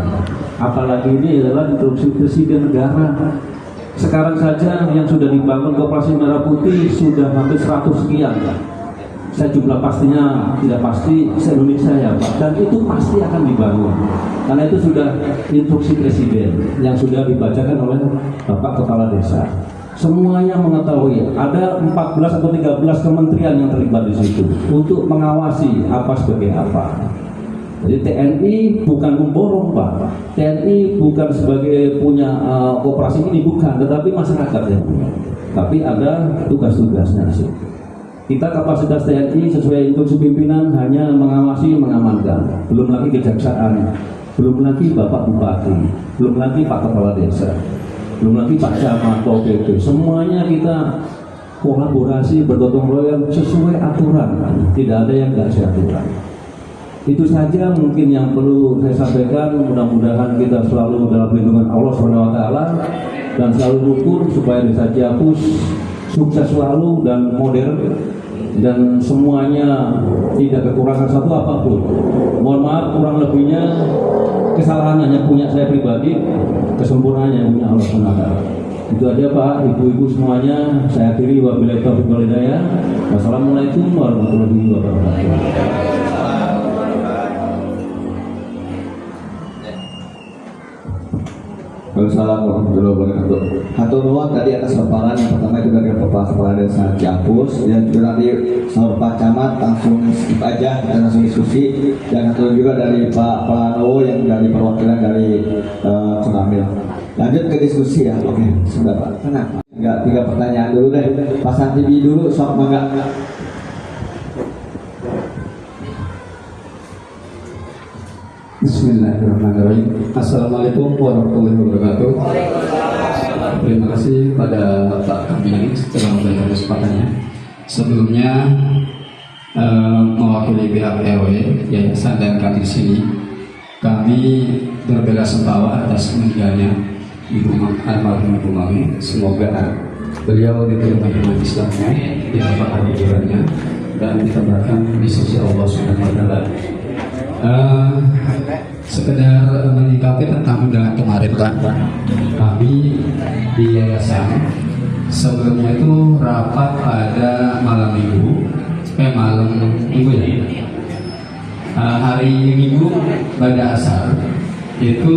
Speaker 5: Apalagi ini adalah instruksi Presiden negara. Sekarang saja yang sudah dibangun Koperasi Merah Putih sudah hampir 100 sekian. Saya jumlah pastinya tidak pasti se-Indonesia ya Pak, dan itu pasti akan dibangun karena itu sudah instruksi Presiden yang sudah dibacakan oleh Bapak Kepala Desa. Semuanya mengetahui ada 14 atau 13 kementerian yang terlibat di situ untuk mengawasi apa sebagai apa. Jadi TNI bukan memborong Pak, TNI bukan sebagai punya operasi ini, bukan, tetapi masyarakat yang punya. Tapi ada tugas-tugasnya di situ. Kita kapasitas TNI sesuai instruksi pimpinan hanya mengawasi, mengamankan. Belum lagi kejaksaan, belum lagi Bapak Bupati, belum lagi Pak Kepala Desa, belum lagi Pak Camat, Pak OPP. Semuanya kita kolaborasi, bergotong royong sesuai aturan. Tidak ada yang nggak sesuai aturan. Itu saja mungkin yang perlu saya sampaikan. Mudah-mudahan kita selalu dalam lindungan Allah SWT dan selalu rukun supaya Desa Ciapus sukses selalu dan modern dan semuanya tidak kekurangan satu apapun. Mohon maaf kurang lebihnya, kesalahan hanya punya saya pribadi, kesempurnaannya punya Allah SWT. Itu aja Pak, ibu-ibu semuanya. Saya akhiri wabillahi taufiq wal hidayah. Wassalamualaikum warahmatullahi wabarakatuh.
Speaker 1: Waalaikumsalam warahmatullahi wabarakatuh. Hatur nuhun tadi atas paparan yang pertama itu dari Bapak Kepala Desa Ciapus, dan juga nanti sama Pak Camat langsung skip aja, kita langsung diskusi, dan hatur juga dari Pak Planowo yang dari perwakilan dari Konamil. Lanjut ke diskusi ya. Oke, sudah Pak. Kenapa? Enggak, 3 pertanyaan dulu deh. Pak Santibi dulu, sok mangga.
Speaker 6: Bismillahirrahmanirrahim. Assalamualaikum warahmatullahi wabarakatuh. Terima kasih pada Pak Kamil telah memberikan kesempatannya. Sebelumnya mewakili pihak RW, yayasan dan kami di sini, kami berbela-sungkawa atas meninggalnya Ibu almarhum Ibu Mami. Semoga beliau diterima dengan Islamnya, dirapatkan kuburannya, dan ditempatkan di sisi Allah Subhanahu wa Ta'ala. Sekedar menyikapi tentang undangan kemarin Pak, kami di yayasan sebelumnya itu rapat pada malam minggu ya, hari Minggu pada asar itu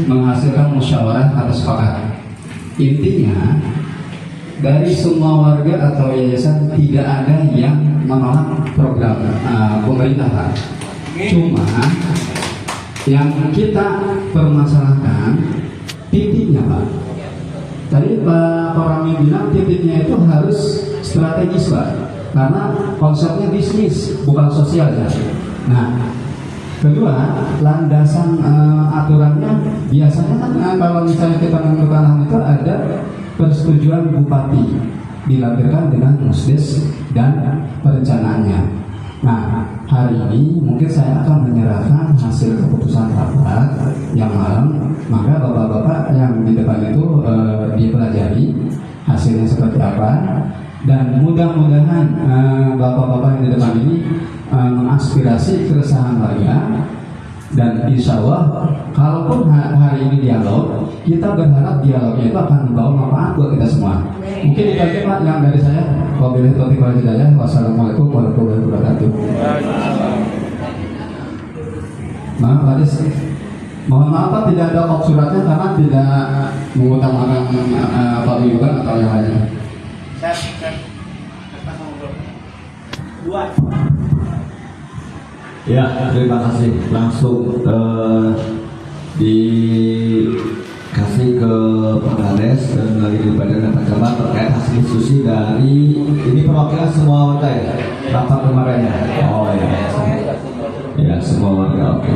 Speaker 6: menghasilkan musyawarah atas sepakat. Intinya dari semua warga atau yayasan tidak ada yang menolak program pemerintah Pak. Cuma yang kita permasalahkan titiknya Pak. Tadi Pak Rami bilang titiknya itu harus strategis Pak, karena konsepnya bisnis bukan sosial ya. Nah, kedua landasan aturannya biasanya kan kalau misalnya kita menentukan hal itu ada persetujuan bupati dilampirkan dengan musdes dan perencanaannya. Nah, hari ini mungkin saya akan menyerahkan hasil keputusan rapat yang malam, maka bapak-bapak yang di depan itu dipelajari hasilnya seperti apa, dan mudah-mudahan bapak-bapak yang di depan ini mengaspirasi keresahan warga, dan insya Allah kalaupun hari ini dialog, kita berharap dialognya itu akan membawa manfaat buat kita semua. Mungkin itu aja Pak yang dari saya. Wabillahi taufiq wal hidayah. Wassalamualaikum warahmatullahi wabarakatuh. Maaf Pak, mohon maaf Pak, tidak ada kop suratnya karena tidak mengutamakan Pak Yuban atau yang lainnya.
Speaker 1: Ya, terima kasih. Langsung dikasih ke Pak Kades dan lagi di Badan Pak Camat terkait hasil diskusi dari ini perwakilan semua warga ya, rapat kemarinnya. Oh ya, ya semua warga. Oke.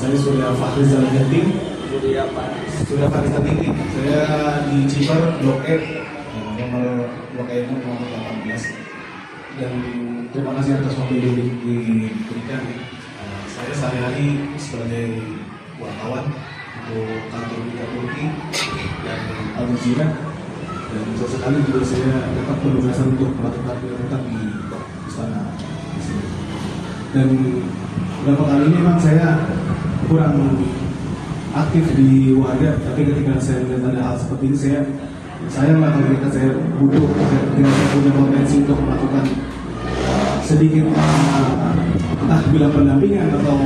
Speaker 4: Saya Surya Fahrizal Ginting. Surya Fahrizal Ginting. Saya di Ciper Blok E, nomor Blok E nomor 18. Dan terima kasih atas waktu yang diberikan. Saya sehari-hari sebagai wartawan untuk kantor Liga Turki dan Al Jazeera. Dan sesekali juga saya dapat penugasan untuk melakukan penyedotan di istana di sini. Dan beberapa kali ini memang saya kurang aktif di warga, tapi ketika saya melihat ada hal seperti ini, saya melakukan saya butuh, ketika saya punya potensi untuk melakukan sedikit entah bilang pendampingan atau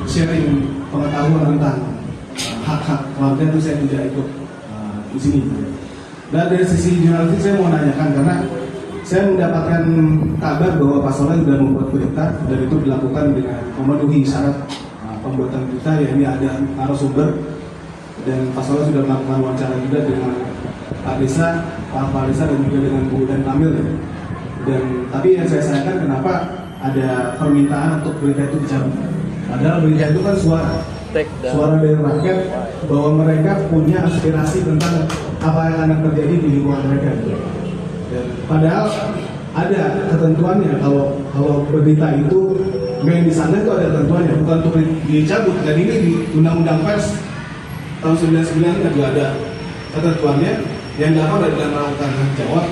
Speaker 4: sharing pengetahuan tentang hak-hak warga, itu saya tidak ikut di sini. Dan dari sisi jurnalistik saya mau nanyakan, karena saya mendapatkan kabar bahwa Pak Soleh sudah membuat berita dan itu dilakukan dengan memenuhi syarat pembuatan berita, yakni ada narasumber, dan Pak Soleh sudah melakukan wawancara juga dengan Pak Desa, Pak Desa, dan juga dengan Bu dan Kamil ya. Dan tapi yang saya sayangkan, kenapa ada permintaan untuk berita itu dicabut. Padahal berita itu kan suara dari rakyat, bahwa mereka punya aspirasi tentang apa yang akan terjadi di lingkungan mereka. Dan padahal ada ketentuannya, kalau berita itu main di sana itu ada ketentuannya, bukan untuk dicabut. Dan ini di Undang-Undang Pers tahun 99 juga ada ketentuannya yang dapat adalah melakukan hak jawab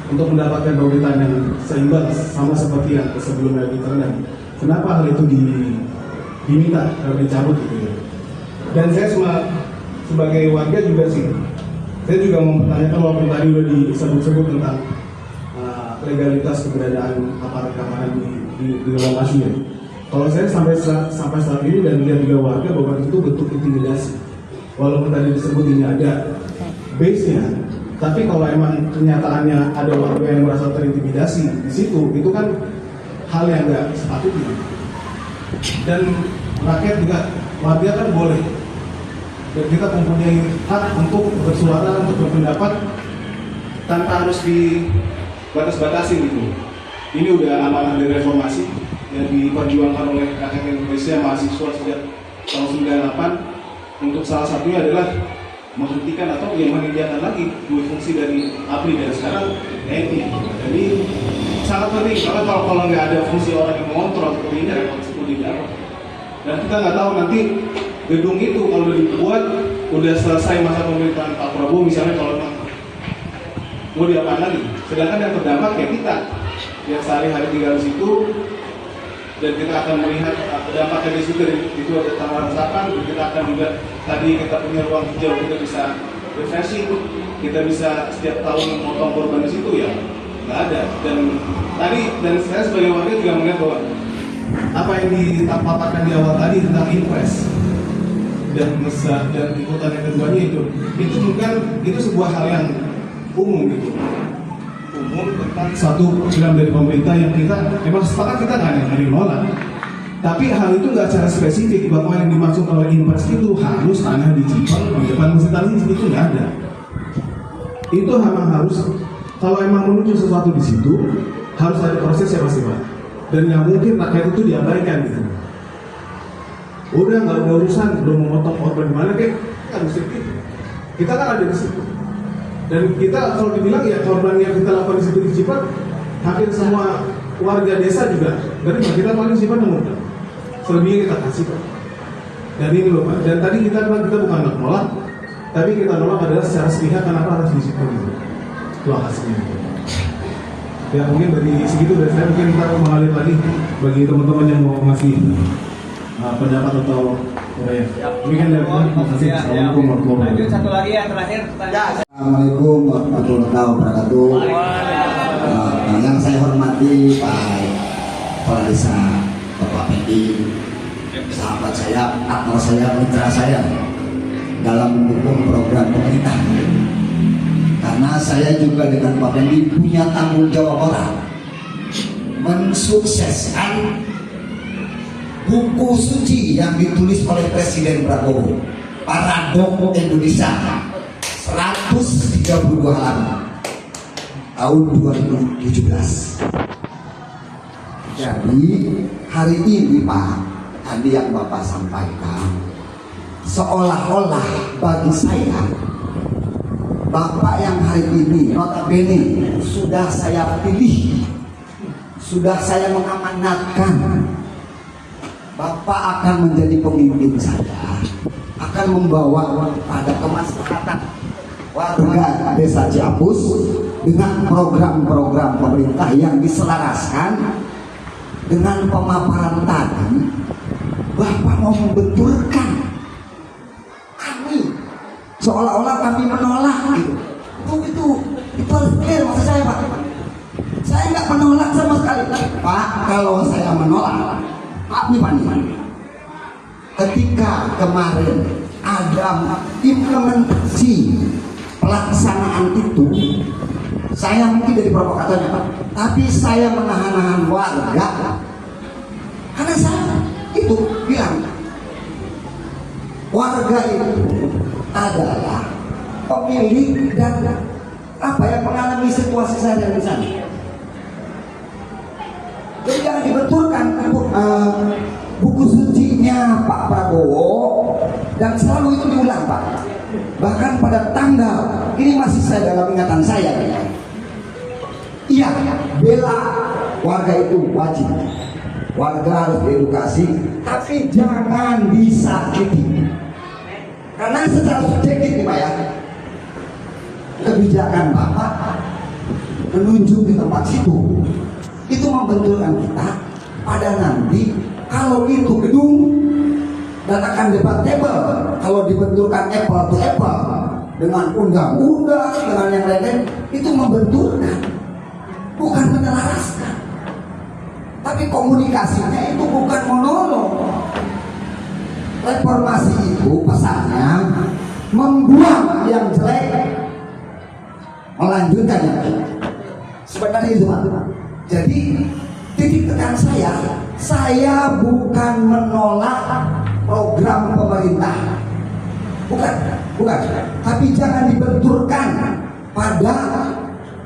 Speaker 4: untuk mendapatkan pemberitaan yang seimbang sama seperti yang sebelumnya diterendam. Kenapa hal itu diminta kalau dicabut gitu ya? Dan saya sebagai warga juga sih, saya juga mempertanyakan, walaupun tadi sudah disebut-sebut tentang legalitas keberadaan aparat keamanan di lokasi ya. Kalau saya sampai saat ini dan lihat juga warga bahwa itu bentuk intimidasi. Walaupun tadi disebut ini ada base-nya, tapi kalau emang kenyataannya ada warga yang merasa terintimidasi di situ, itu kan hal yang nggak sepatutnya. Dan rakyat juga, warga kan boleh, dan kita mempunyai hak untuk bersuara, untuk berpendapat tanpa harus dibatas-batasi gitu. Ini udah amanah dari reformasi yang diperjuangkan oleh rakyat Indonesia, mahasiswa sejak tahun 98. Untuk salah satunya adalah menghentikan atau yang meninjaukan lagi dua fungsi dari ABRI dan sekarang TNI. Jadi sangat penting, karena kalau nggak ada fungsi orang yang mengontrol seperti ini, repot seperti apa. Dan kita nggak tahu nanti gedung itu kalau dibuat udah selesai masa pemerintahan Pak Prabowo misalnya, kalau mau diapain lagi. Sedangkan yang terdampak ya kita yang sehari-hari tinggal di situ, dan kita akan melihat dampaknya di situ. Itu ada tawaran resapan, kita akan juga tadi kita punya ruang hijau, kita bisa refreshing, kita bisa setiap tahun motong korban di situ ya nggak ada. Dan saya sebagai warga juga melihat bahwa apa yang dipaparkan di awal tadi tentang impres dan ikutan yang keduanya itu bukan, itu sebuah hal yang umum gitu, tentang satu program dari pemerintah yang kita memang sepakat, kita nggak ada yang menolak. Tapi hal itu nggak secara spesifik bahwa yang dimaksud oleh impres itu harus tanah di Cipang di depan mesin tali, itu nggak ada. Itu memang harus, kalau emang menuju sesuatu di situ harus ada prosesnya pasti Pak. Dan nggak mungkin rakyat itu diabaikan gitu. Udah nggak ada urusan, belum memotong korban mana kayak nggak mesti gitu. Kita kan ada di situ. Dan kita kalau dibilang ya korban yang kita lakukan di situ di Cipang, hampir semua warga desa juga. Dari kita paling Cipang nggak, selebihnya kita kasih Pak. Dan ini loh Pak. Dan tadi kita bukan nolak, tapi kita nolak adalah secara sepihak, kenapa harus di Cipang gitu. Itu hasilnya. Ya mungkin dari segitu dari saya, mungkin kita mengalir lagi bagi teman-teman yang mau ngasih pendapat atau ya. Demikian dari saya. Terima kasih. Assalamualaikum warahmatullahi wabarakatuh.
Speaker 2: Lanjut satu lagi yang terakhir.
Speaker 7: Assalamualaikum warahmatullahi wabarakatuh. Yang saya hormati Pak Kepala Desa, Bapak Pendi, sahabat saya, partner saya, mitra saya dalam mendukung program pemerintah. Karena saya juga dengan Pak Pendi punya tanggung jawab moral mensukseskan buku suci yang ditulis oleh Presiden Prabowo, Paradok Indonesia, 132 halaman tahun 2017. Jadi hari ini Pak, tadi yang Bapak sampaikan seolah-olah bagi saya, Bapak yang hari ini notabene sudah saya pilih, sudah saya mengamanatkan, Bapak akan menjadi pemimpin saya, akan membawa pada kemaslahatan warga Desa Ciapus dengan program-program pemerintah yang diselaraskan dengan pemaparan tadi. Bapak mau membenturkan kami, seolah-olah kami menolak gitu. Itu harus clear maksud saya, Pak. Saya nggak menolak sama sekali, Pak. Kalau saya menolak, Pak nih, ketika kemarin ada implementasi pelaksanaan itu, saya mungkin dari provokatornya, Pak, tapi saya menahan-nahan warga karena saya itu bilang warga itu adalah pemilik dan yang mengalami situasi saya di sana. Jadi jangan dibenturkan buku sucinya Pak Prabowo, dan selalu itu diulang, Pak. Bahkan pada tanggal ini masih saya dalam ingatan saya. Iya, bela warga itu wajib. Warga harus diedukasi, tapi jangan disakiti. Karena secara subjektif nih, Pak ya, kebijakan Bapak menunjuk di tempat situ itu membenturkan kita pada nanti kalau itu gedung dan akan debatable kalau dibenturkan apple to apple dengan undang-undang dengan yang lain-lain, itu membenturkan, bukan menyelaraskan. Tapi komunikasinya itu bukan monolog. Reformasi itu pesannya membuang yang jelek, melanjutkan yang baik. Sebenarnya itu, Pak. Jadi titik tekan saya bukan menolak program pemerintah, bukan. Tapi jangan dibenturkan pada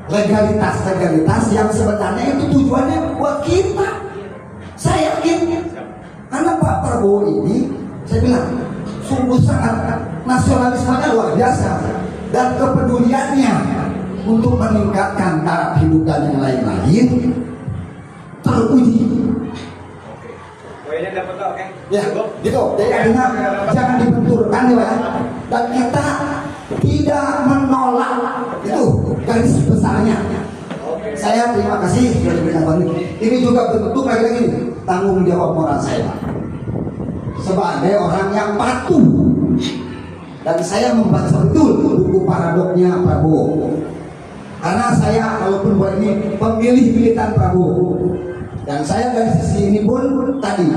Speaker 7: legalitas yang sebenarnya itu tujuannya buat kita. Saya yakin, karena Pak Prabowo ini, saya bilang, sungguh sangat nasionalismenya luar biasa dan kepeduliannya untuk meningkatkan taraf hidup dan yang lain-lain teruji.
Speaker 3: Poinnya dapat, oke?
Speaker 7: Ya, gitu. Jadi artinya jangan dibenturkan ya, dan kita tidak menolak itu garis besarnya. Saya terima kasih sudah diberikan bantuan. Ini juga bentuk lagi tanggung jawab moral saya, Pak, sebagai orang yang patuh. Dan saya membaca betul buku paradoknya Prabowo, karena saya walaupun buat ini pemilih militan Prabowo, dan saya dari sisi ini pun tadi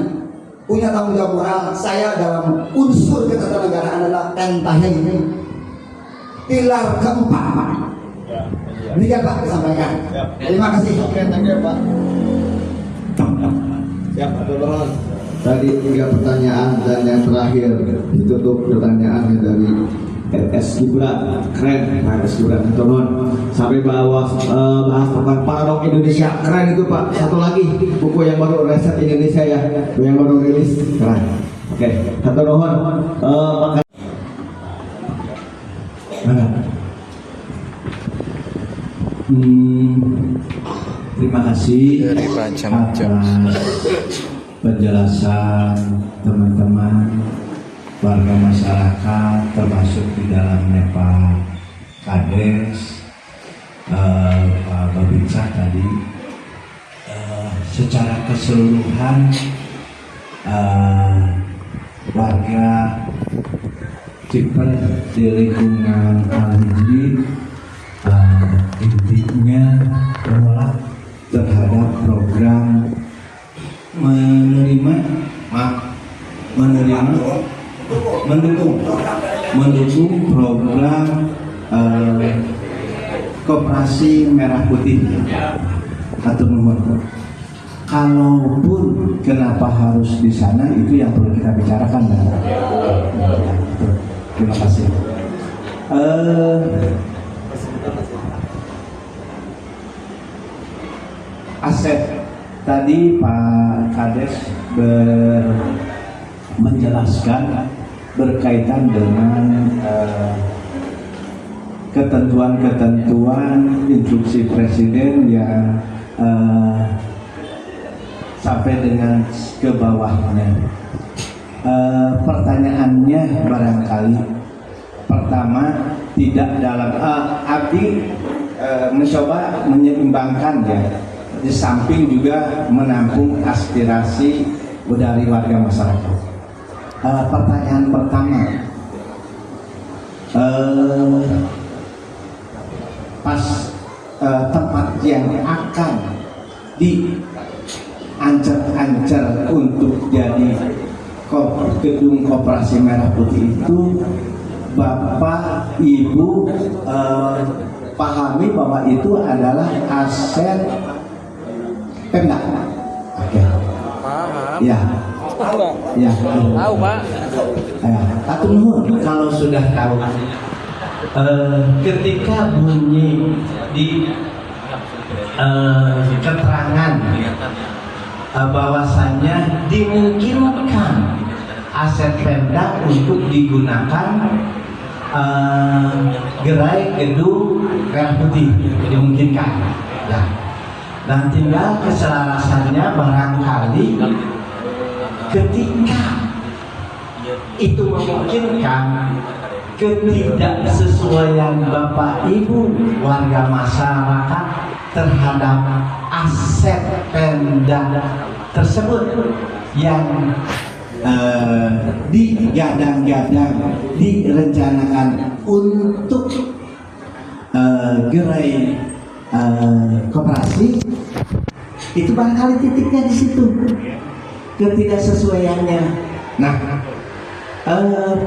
Speaker 7: punya tanggung jawab moral. Saya dalam unsur ketatanegaraan adalah pentahen ini pilar keempat. Ini kan Pak disampaikan. Terima kasih.
Speaker 3: Oke, thank you, Pak. Siap, Pak.
Speaker 1: Tadi 3 pertanyaan dan yang terakhir ditutup pertanyaannya dari RS Gibran. Keren, RS Gibran Antonon sampai bahas tentang paradok Indonesia. Keren itu, Pak. Satu lagi buku yang baru, Reset Indonesia ya, yang baru rilis, keren. Oke, satu nuhun.
Speaker 2: Terima kasih atas penjelasan teman-teman warga masyarakat, termasuk di dalamnya Pak Kades, Pak Babinsa tadi. Secara keseluruhan warga Ciper di lingkungan Al-Hijri intinya menolak terhadap program mendukung program Koperasi Merah Putih atau nomor. Kalaupun kenapa harus di sana, itu yang perlu kita bicarakan. Terima kasih. Aset tadi Pak Kades menjelaskan berkaitan dengan ketentuan-ketentuan instruksi presiden yang sampai dengan ke bawahnya. Pertanyaannya barangkali pertama,
Speaker 8: tidak dalam abdi mencoba menyeimbangkan ya, di samping juga menampung aspirasi dari warga masyarakat. Pertanyaan pertama, pas tempat yang akan diancar-ancar untuk jadi gedung Koperasi Merah Putih itu, Bapak Ibu pahami bahwa itu adalah aset Pemda. Oke.
Speaker 9: Paham.
Speaker 8: Ya. Ya.
Speaker 9: Tahu, Pak.
Speaker 8: Atur nuhun kalau sudah tahu. Ketika bunyi di keterangan bahwasannya dimungkinkan aset Pemda untuk digunakan gerai gedung Merah Putih, dimungkinkan ya. Dan tinggal keselarasannya barangkali ketika itu memungkinkan, ketidaksesuaian Bapak Ibu warga masyarakat terhadap aset Pemda tersebut yang digadang-gadang, direncanakan untuk gerai koperasi, itu barangkali titiknya di situ ketidaksesuaiannya. Nah,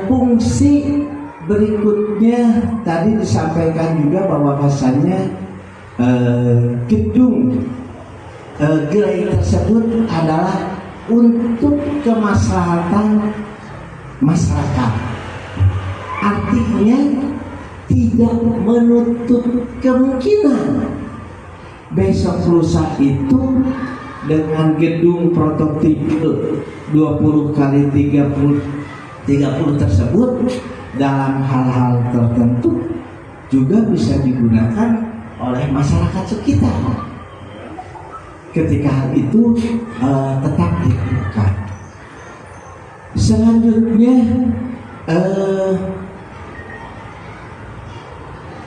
Speaker 8: fungsi berikutnya tadi disampaikan juga bahwa bahasanya gedung gerai tersebut adalah untuk kemaslahatan masyarakat. Artinya tidak menutup kemungkinan besok lusa itu dengan gedung prototipe 20 kali 30 tersebut dalam hal-hal tertentu juga bisa digunakan oleh masyarakat sekitar. Ketika hal itu tetap dilakukan. Selanjutnya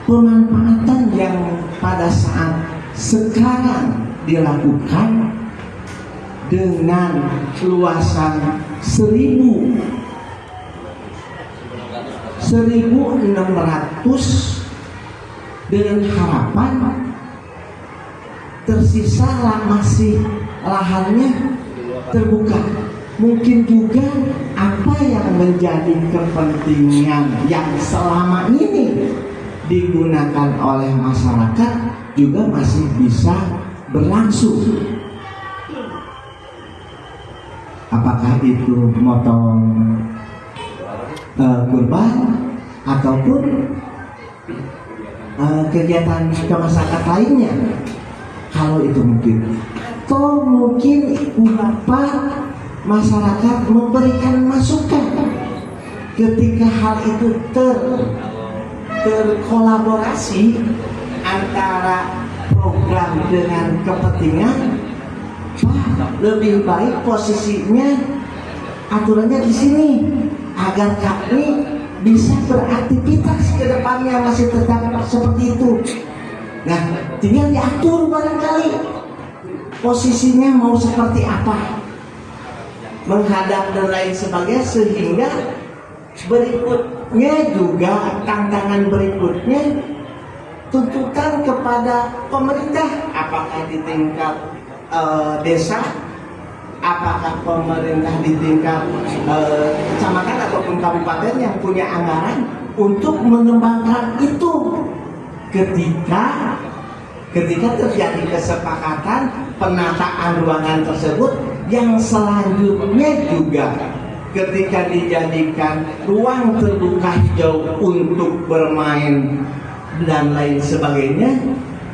Speaker 8: pemanfaatan yang pada saat sekarang dilakukan dengan luasan 1.600 dengan harapan tersisa masih lahannya terbuka. Mungkin juga apa yang menjadi kepentingan yang selama ini digunakan oleh masyarakat juga masih bisa berlangsung. Apakah itu motong kurban ataupun kegiatan kemasyarakatan lainnya, kalau itu mungkin. Atau mungkin Bapak masyarakat memberikan masukan ketika hal itu terkolaborasi antara program dengan kepentingan. Lebih baik posisinya aturannya di sini agar kami bisa beraktivitas ke depannya masih tetap seperti itu. Nah, tinggal diatur barangkali posisinya mau seperti apa, menghadap dan lain sebagainya, sehingga berikutnya juga tantangan berikutnya tuntutan kepada pemerintah, apakah di tingkat desa, apakah pemerintah di tingkat kecamatan ataupun kabupaten yang punya anggaran untuk mengembangkan itu. Ketika terjadi kesepakatan penataan ruangan tersebut, yang selanjutnya juga ketika dijadikan ruang terbuka hijau untuk bermain dan lain sebagainya,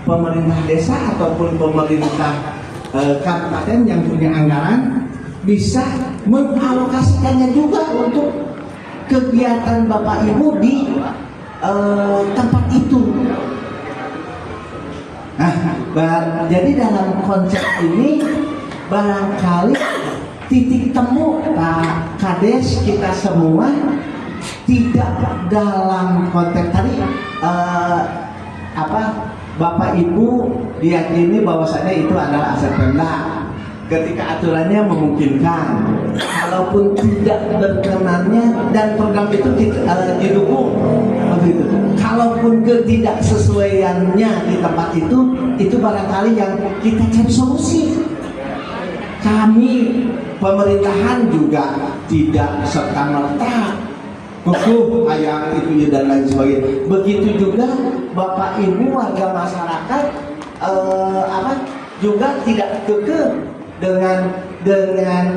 Speaker 8: pemerintah desa ataupun pemerintah kabupaten yang punya anggaran bisa mengalokasikannya juga untuk kegiatan Bapak Ibu di tempat itu. Nah, jadi dalam konsep ini barangkali titik temu Pak Kades kita semua tidak dalam konteks tadi Bapak Ibu diyakini bahwasannya itu adalah aset Pemda ketika aturannya memungkinkan, kalaupun tidak berkenannya dan program itu didukung begitu. Kalaupun ketidaksesuaiannya di tempat itu barangkali yang kita cari solusi. Kami pemerintahan juga tidak serta-merta kukuh ayam itu dan lain sebagainya. Begitu juga Bapak Ibu warga masyarakat juga tidak kekeh dengan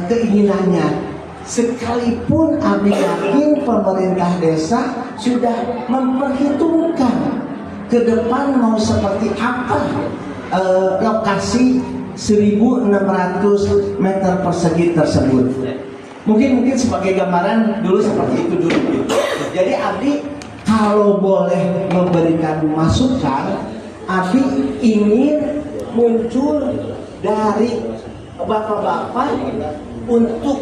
Speaker 8: keinginannya. Sekalipun kami yakin pemerintah desa sudah memperhitungkan ke depan mau seperti apa lokasi 1.600 meter persegi tersebut. Mungkin sebagai gambaran dulu seperti itu dulu. Jadi Abdi kalau boleh memberikan masukan, Abdi ingin muncul dari bapak-bapak untuk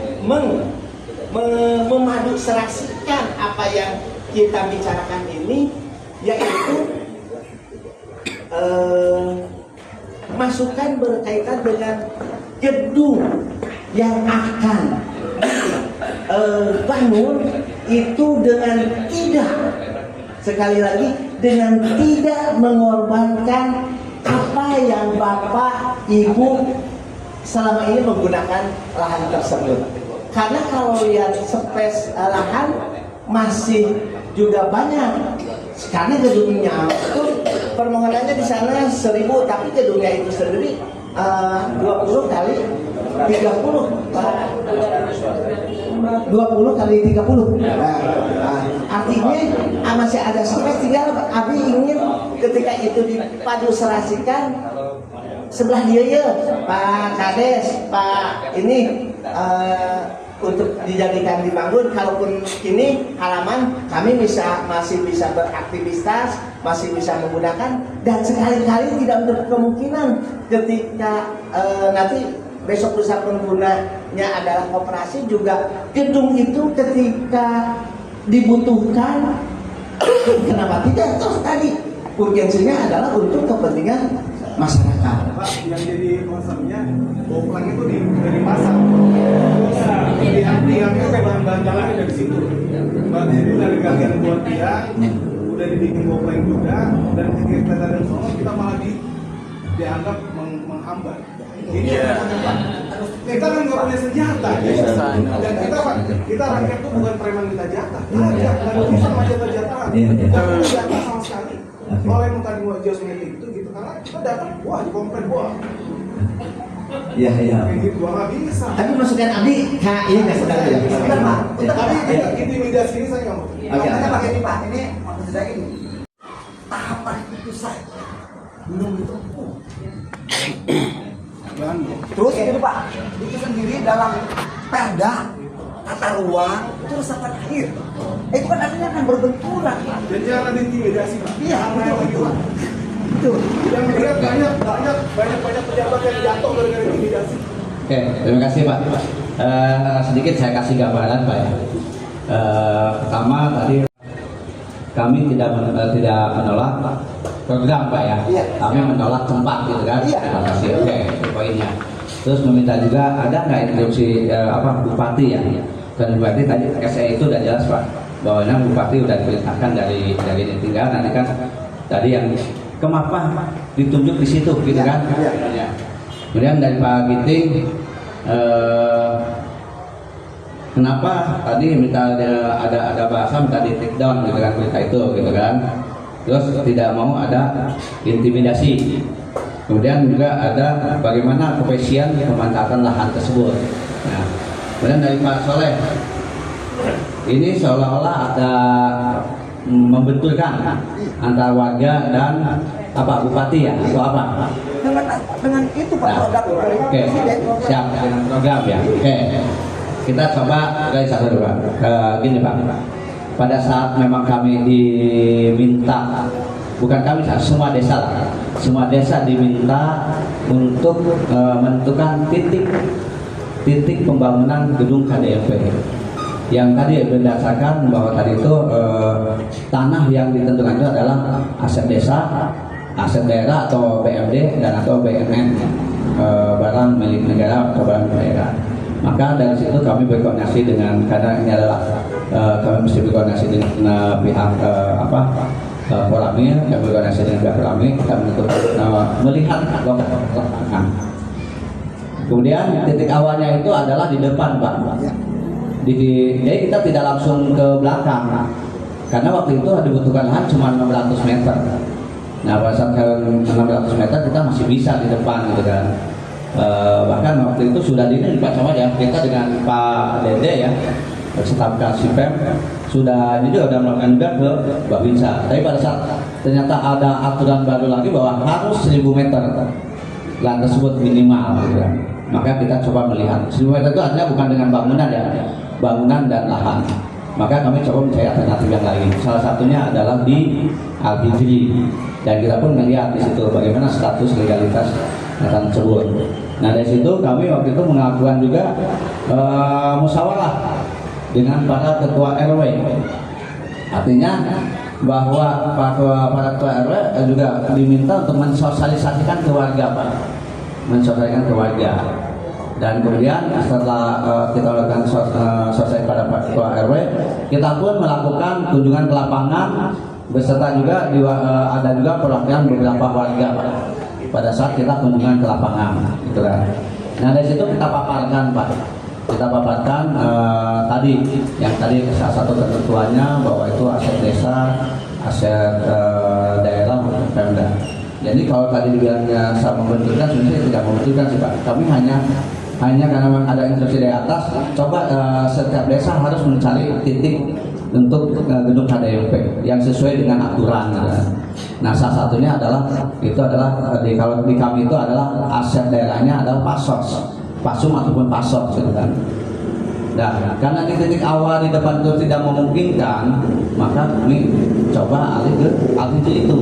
Speaker 8: memadu serasikan apa yang kita bicarakan ini, yaitu masukan berkaitan dengan gedung yang akan bangun itu dengan tidak, sekali lagi, dengan tidak mengorbankan apa yang Bapak Ibu selama ini menggunakan lahan tersebut. Karena kalau lihat space lahan masih juga banyak. Karena gedungnya itu permohonannya di sana 1.000, tapi gedungnya itu sendiri 20 kali 30, 20 kali 30. Artinya masih ada space, tinggal Abi ingin ketika itu dipadu serasikan sebelah dia ya Pak Kades, Pak ini untuk dijadikan dibangun. Kalaupun ini halaman kami masih bisa beraktivitas, masih bisa menggunakan, dan sekali-kali tidak menutup kemungkinan ketika nanti besok lusa penggunanya adalah koperasi juga, gedung itu ketika dibutuhkan kenapa tidak, toh tadi urgensinya adalah untuk kepentingan masyarakat.
Speaker 4: Pak, yang jadi concernnya boplang itu dari pasar. Tiangnya bahan-bahan jalannya dari situ. Berarti itu dari galian buat tiang, udah dibikin boplang juga, dan ketika kita dari sono kita malah dianggap menghambat. Ini kita kan nggak punya senjata, dan kita rakyat itu bukan preman minta jatah. Nggak ada urusan sama jatah-jatahan. Kita jatah sama sekali. Kalau yang tadi mau geosmetik itu gitu, karena kita datang, wah dikomplain, wah.
Speaker 1: Iya.
Speaker 4: Kayak gitu, nggak bisa.
Speaker 8: Tapi masukan Abdi, iya nggak saudara ya?
Speaker 7: Sebentar Pak,
Speaker 4: Tapi intimidasi ini saya nggak mau.
Speaker 7: makanya pakai ini Pak, ini maksud saya ini tahapan itu saya belum ditempuh. Terus itu Pak, itu sendiri dalam perda tata ruang itu resapan air. Itu kan artinya akan berbenturan Pak.
Speaker 4: Dan jangan intimidasi Pak.
Speaker 7: Iya, betul. Betul.
Speaker 4: Yang melihat banyak pejabat yang jatuh gara-gara intimidasi.
Speaker 2: Oke, terima kasih Pak. Sedikit saya kasih gambaran Pak ya. Pertama tadi kami tidak menolak program Pak ya.
Speaker 7: Iya.
Speaker 2: Kami menolak tempat gitu kan.
Speaker 7: Iya.
Speaker 2: Terima kasih. Oke, itu poinnya. Terus meminta juga ada nggak instruksi bupati ya? Dan bupati tadi saya itu udah jelas Pak bahwa bupati udah diperintahkan dari tinggal nanti kan tadi yang kemapa ditunjuk di situ gitu kan.
Speaker 7: Iya.
Speaker 2: Kemudian dari Pak Giting kenapa tadi minta ada bahasa minta di take down gitu kan berita itu gitu kan. Terus tidak mau ada intimidasi. Kemudian juga ada bagaimana kepastian pemanfaatan lahan tersebut. Nah, kemudian dari Pak Soleh, ini seolah-olah ada membenturkan antara warga dan bupati ya atau apa?
Speaker 7: Dengan itu Pak,
Speaker 2: Nah,
Speaker 7: produk dari
Speaker 2: oke,
Speaker 7: Presiden.
Speaker 2: siap dengan program ya. Oke, kita coba dari satu dulu Pak. Gini Pak, pada saat memang kami diminta, bukan kami, semua desa diminta untuk menentukan titik pembangunan gedung KDMP. yang tadi berdasarkan bahwa tadi itu tanah yang ditentukan itu adalah aset desa, aset daerah atau BMD dan atau BMN, barang milik negara atau barang daerah. Maka dari situ kami berkoordinasi dengan, karena ini adalah kami mesti berkoordinasi dengan pihak Koramil, yang berkoordinasi dengan pihak Koramil, kita melihat lokasi. Kemudian titik awalnya itu adalah di depan, Pak. Jadi kita tidak langsung ke belakang, karena waktu itu dibutuhkan lahan cuma 600 meter. Nah, pada saat 600 meter kita masih bisa di depan gitu kan. Bahkan waktu itu sudah Pak Camat ya, kita dengan Pak Dede ya, staf Kasipem sudah ini juga sudah melakukan juga ke Babinsa. Tapi pada saat ternyata ada aturan baru lagi bahwa harus 1000 meter lahan tersebut minimal gitu kan. Maka kita coba melihat 1000 meter itu artinya bukan dengan bangunan ya, bangunan dan lahan. Maka kami coba mencari alternatif yang lain. Salah satunya adalah di Al-Hijri, dan kita pun melihat di situ bagaimana status legalitas tanah tersebut. Nah, dari situ kami waktu itu melakukan juga musyawarah dengan para ketua RW. Artinya bahwa para ketua RW juga diminta untuk mensosialisasikan ke warga, Pak. Mensosialisasikan ke warga. Dan kemudian setelah kita lakukan sosialisasi pada ketua RW, kita pun melakukan kunjungan ke lapangan beserta juga ada juga perwakilan beberapa warga, Pak, pada saat kita kunjungan ke lapangan, gitu kan. Nah, dari situ kita paparkan, Pak. Kita paparkan tadi salah satu ketentuannya bahwa itu aset desa, aset daerah maupun Pemda. Jadi kalau tadi dibilangnya sama membenturkan, sebenarnya tidak membenturkan sih, Pak. Kami hanya karena memang ada instruksi dari atas, coba setiap desa harus mencari titik untuk gedung KDMP yang sesuai dengan aturan. Nah, salah satunya adalah kalau di kami itu adalah aset daerahnya adalah pasum ataupun pasok gitu kan. Nah, karena di titik awal di depan itu tidak memungkinkan, maka kami coba alih ke itu.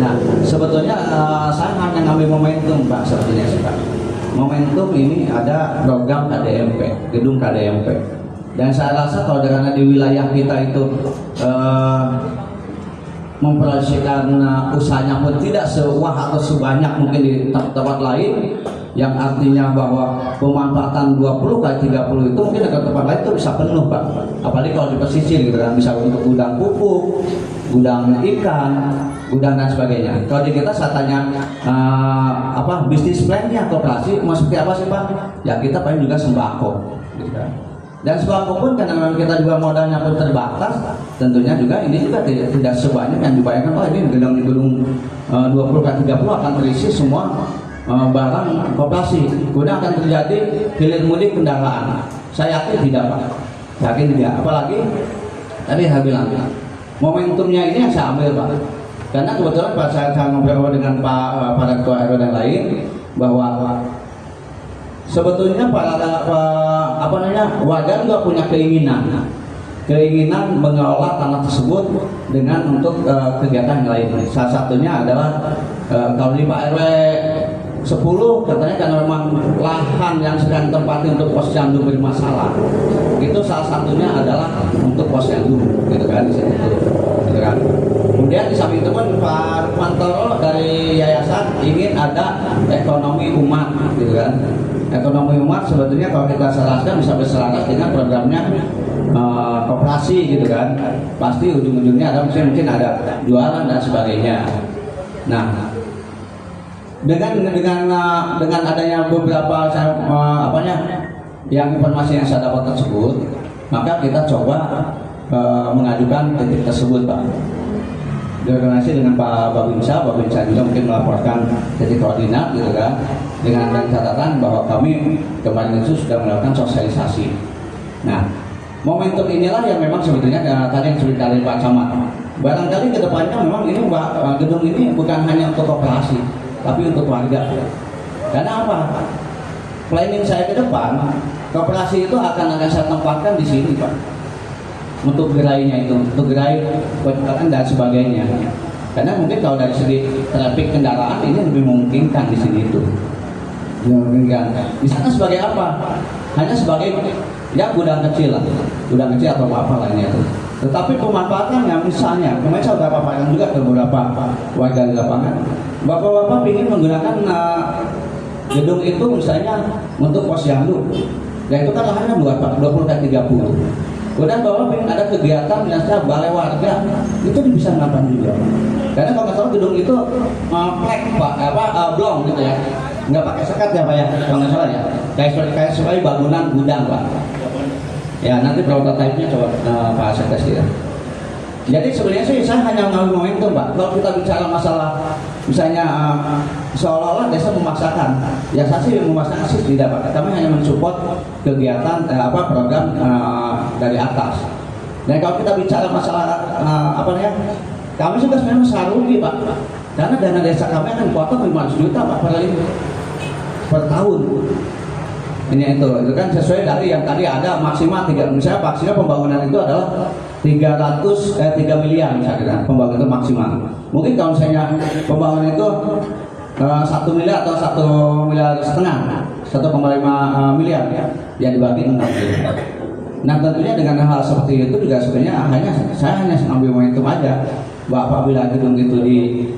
Speaker 2: Nah, sebetulnya saya hanya ngambil momentum, Pak, sebetulnya sih, Pak. Momentum ini ada program KDMP, gedung KDMP. Dan saya rasa kalau karena di wilayah kita itu memproyeksikan usahanya pun tidak sewah atau sebanyak mungkin di tempat lain, yang artinya bahwa pemanfaatan 20 kali 30 itu mungkin ke tempat lain itu bisa penuh, Pak. Apalagi kalau di pesisir gitu kan, bisa untuk gudang pupuk, gudang ikan, gudang dan sebagainya. Kalau di kita saya tanya bisnis plan-nya koperasi mau seperti apa sih, Pak? Ya kita paling juga sembako gitu kan. Dan sembako pun karena memang kita juga modalnya pun terbatas, tentunya juga ini juga tidak sebanyak yang dibayangkan. Oh, ini gedung 20 kali 30 akan terisi semua barang koperasi. Kemudian akan terjadi hilir mudik kendaraan. Saya yakin tidak, Pak. Yakin tidak. Apalagi tadi saya bilang momentumnya ini yang saya ambil, Pak. Karena kebetulan pas saya ngobrol dengan para ketua RW dan lain, bahwa sebetulnya warga juga punya keinginan mengelola tanah tersebut dengan untuk kegiatan yang lain. Salah satunya adalah kalau di Pak RW 10 katanya karena memang lahan yang sedang ditempati untuk posyandu bermasalah, itu salah satunya adalah untuk posyandu, gitu kan, di situ, gitu kan. Kemudian di samping itu pun Pak Rukmantoro dari yayasan ingin ada ekonomi umat, gitu kan. Ekonomi umat sebetulnya kalau kita selaraskan bisa berselaras dengan programnya koperasi, gitu kan. Pasti ujung-ujungnya ada mungkin ada jualan dan sebagainya. Nah, dengan adanya beberapa yang informasi yang saya dapat tersebut, maka kita coba mengajukan titik tersebut, Pak. Koordinasi dengan Pak Babinsa juga mungkin melaporkan titik koordinat, gitu kan, dengan catatan bahwa kami kemarin itu sudah melakukan sosialisasi. Nah, momentum inilah yang memang sebetulnya tadi yang sudah dari Pak Camat. Barangkali kedepannya memang ini gedung ini bukan hanya untuk koperasi, tapi untuk warga. Karena apa? Planning saya ke depan, koperasi itu akan saya tempatkan di sini, Pak. Untuk gerainya itu, untuk gerai penyekatan dan sebagainya. Karena mungkin kalau dari segi trafik kendaraan ini lebih memungkinkan di sini itu. Di sana sebagai apa? Hanya sebagai ya gudang kecil lah, gudang kecil atau apa lainnya itu. Tetapi pemanfaatannya misalnya, kemarin saya sudah paparkan juga ke beberapa warga di lapangan. Bapak-bapak ingin menggunakan gedung itu misalnya untuk posyandu, ya itu kan lahannya buat 20 x 30. Kemudian bapak ingin ada kegiatan misalnya balai warga, itu bisa ngapain juga. Karena kalau nggak salah gedung itu plek blong gitu ya, nggak pakai sekat ya pak ya, kalau nggak salah ya, kayak sebagai bangunan gudang pak. Ya nanti prototipe-nya coba Pak Asep kasih ya. Jadi sebenarnya sih saya hanya ngambil momentum Pak. Kalau kita bicara masalah misalnya seolah-olah desa memaksakan, ya saya sih memaksakan sih tidak Pak. Kami hanya mensupport kegiatan program dari atas. Dan kalau kita bicara masalah kami juga sebenarnya besar rugi Pak. Karena dana desa kami akan potong 500 juta Pak per tahun. Ini itu kan sesuai dari yang tadi ada maksimal 3, misalnya maksimal pembangunan itu adalah 3 miliar misalnya pembangunan itu maksimal. Mungkin kalau misalnya pembangunan itu 1 miliar atau 1,5 miliar, 1,5 miliar ya dibagi 6 miliar. Nah tentunya dengan hal seperti itu juga sebenarnya saya hanya ambil momentum aja bahwa apabila gedung itu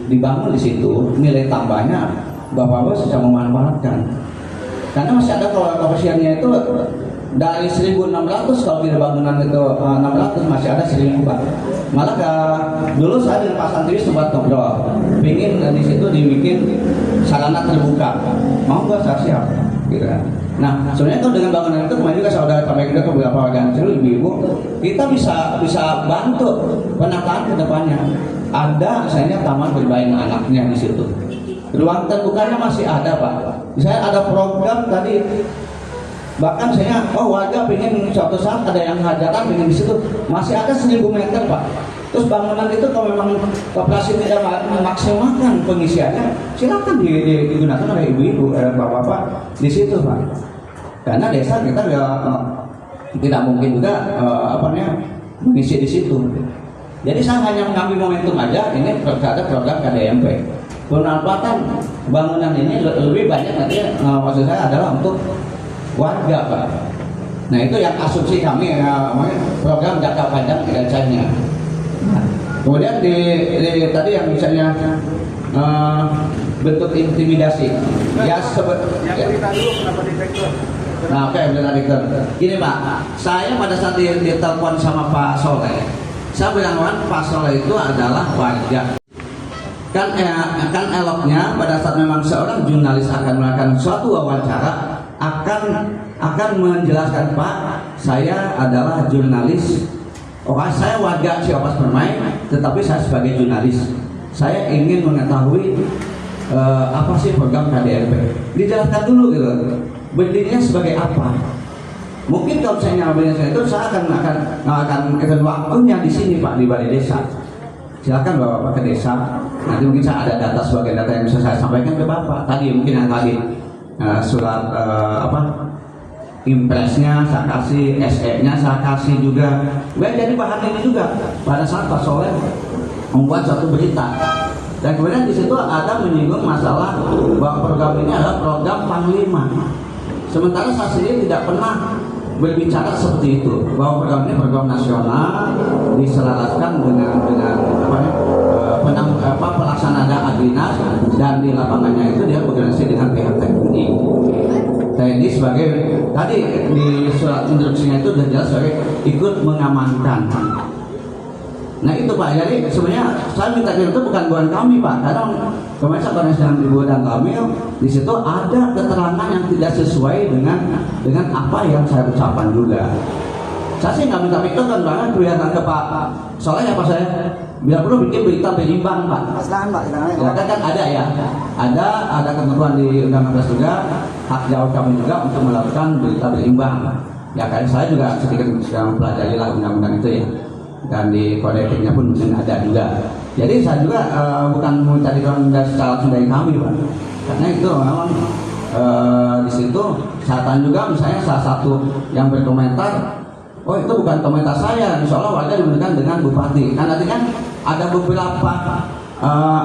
Speaker 2: dibangun di situ, nilai tambahnya Bapak-Bapak bisa memanfaatkan. Karena masih ada koefisiennya itu dari 1.600 kalau di bangunan itu 600 masih ada 1.000 Pak. Malah dulu saya di Pak Santri sempat ngobrol, pingin di situ dibikin sarana terbuka. Mau nggak saya siap, gitu kan. Nah sebenarnya kalau dengan bangunan itu kemarin juga saya sudah sampaikan ke beberapa warga kecil ibu-ibu, kita bisa bantu penataan ke depannya. Ada misalnya taman bermain anaknya di situ. Ruang terbukanya masih ada Pak. Saya ada program tadi, bahkan saya warga pengen suatu saat ada yang hajatan pengen di situ, masih ada 1.000 meter Pak. Terus bangunan itu kalau memang koperasi tidak memaksimalkan pengisiannya, silakan digunakan oleh ibu-ibu, bapak-bapak di situ Pak. Karena desa kita tidak mungkin juga mengisi di situ. Jadi saya hanya mengambil momentum aja, ini ada program KDMP. Pemanfaatan bangunan ini lebih banyak nanti maksud saya adalah untuk warga Pak. Nah itu yang asumsi kami program jangka panjang kinerjanya. Kemudian tadi yang misalnya bentuk intimidasi ya
Speaker 3: cerita dulu kenapa direktur.
Speaker 2: Nah oke direktur. Gini Pak, saya pada saat ditelepon sama Pak Soleh, saya bilang Pak Soleh itu adalah warga. Kan eloknya pada saat memang seorang jurnalis akan melakukan suatu wawancara akan menjelaskan Pak, saya adalah jurnalis. Saya warga Ciopas Permai, tetapi saya sebagai jurnalis, saya ingin mengetahui apa sih program KDMP. Dijelaskan dulu gitu. Berdirinya sebagai apa? Mungkin kalau saya nyampein itu saya akan waktunya di sini Pak di balai desa. Silakan Bapak ke desa. Nanti mungkin saya ada data sebagai data yang bisa saya sampaikan ke Bapak. Tadi mungkin yang tadi surat impresnya saya kasih, SE-nya saya kasih juga. Jadi bahan ini juga pada saat Pak Soleh membuat suatu berita. Dan kemudian di situ ada menyinggung masalah bahwa program ini adalah program Panglima. Sementara saya sendiri tidak pernah berbicara seperti itu, bahwa program ini program nasional diselaraskan dengan pelaksanaan Agrinas, dan di lapangannya itu dia berkoordinasi dengan pihak TNI. TNI sebagai tadi di surat instruksinya itu sudah jelas sebagai ikut mengamankan. Nah itu Pak, jadi sebenarnya saya minta itu bukan kami Pak, karena kemarin saya koordinasi dengan Ibu dan kami di situ ada keterangan yang tidak sesuai dengan apa yang saya ucapkan juga. Saya sih nggak minta itu kan banget kelihatan ke Pak Soleh ya Pak saya bila perlu bikin berita berimbang Pak.
Speaker 8: Silakan Pak, silakan.
Speaker 2: Ya kan ada ya, ada ketentuan di Undang-Undang 16 juga, hak jawab kami juga untuk melakukan berita berimbang. Ya kan saya juga sedikit sedang mempelajari lah undang-undang itu ya. Dan di kode etiknya pun mungkin ada juga. Jadi saya juga bukan mencari rekomendasi secara langsung dari kami Pak, karena itu memang di situ saya juga misalnya salah satu yang berkomentar, oh itu bukan komentar saya, insya Allah warga diberikan dengan bupati. Kan nanti kan ada beberapa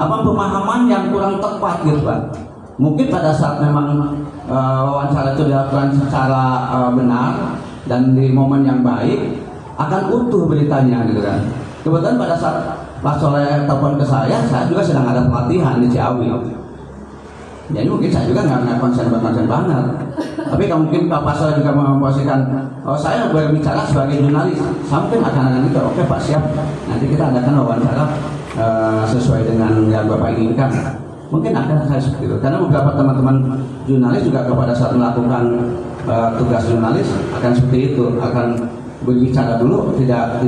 Speaker 2: pemahaman yang kurang tepat gitu Pak. Mungkin pada saat memang wawancara itu dilakukan secara benar dan di momen yang baik, akan utuh beritanya gitu kan. Kebetulan pada saat Pak Soleh telepon ke saya juga sedang ada pelatihan di Ciawi. Jadi mungkin saya juga nggak konsen banget. Tapi mungkin Pak Soleh juga memposisikan, oh saya berbicara sebagai jurnalis, sampai akan itu, oke Pak siap. Nanti kita adakan wawancara sesuai dengan yang Bapak inginkan. Mungkin akan saya seperti itu. Karena beberapa teman-teman jurnalis juga kepada saat melakukan tugas jurnalis akan seperti itu, akan berbicara dulu, tidak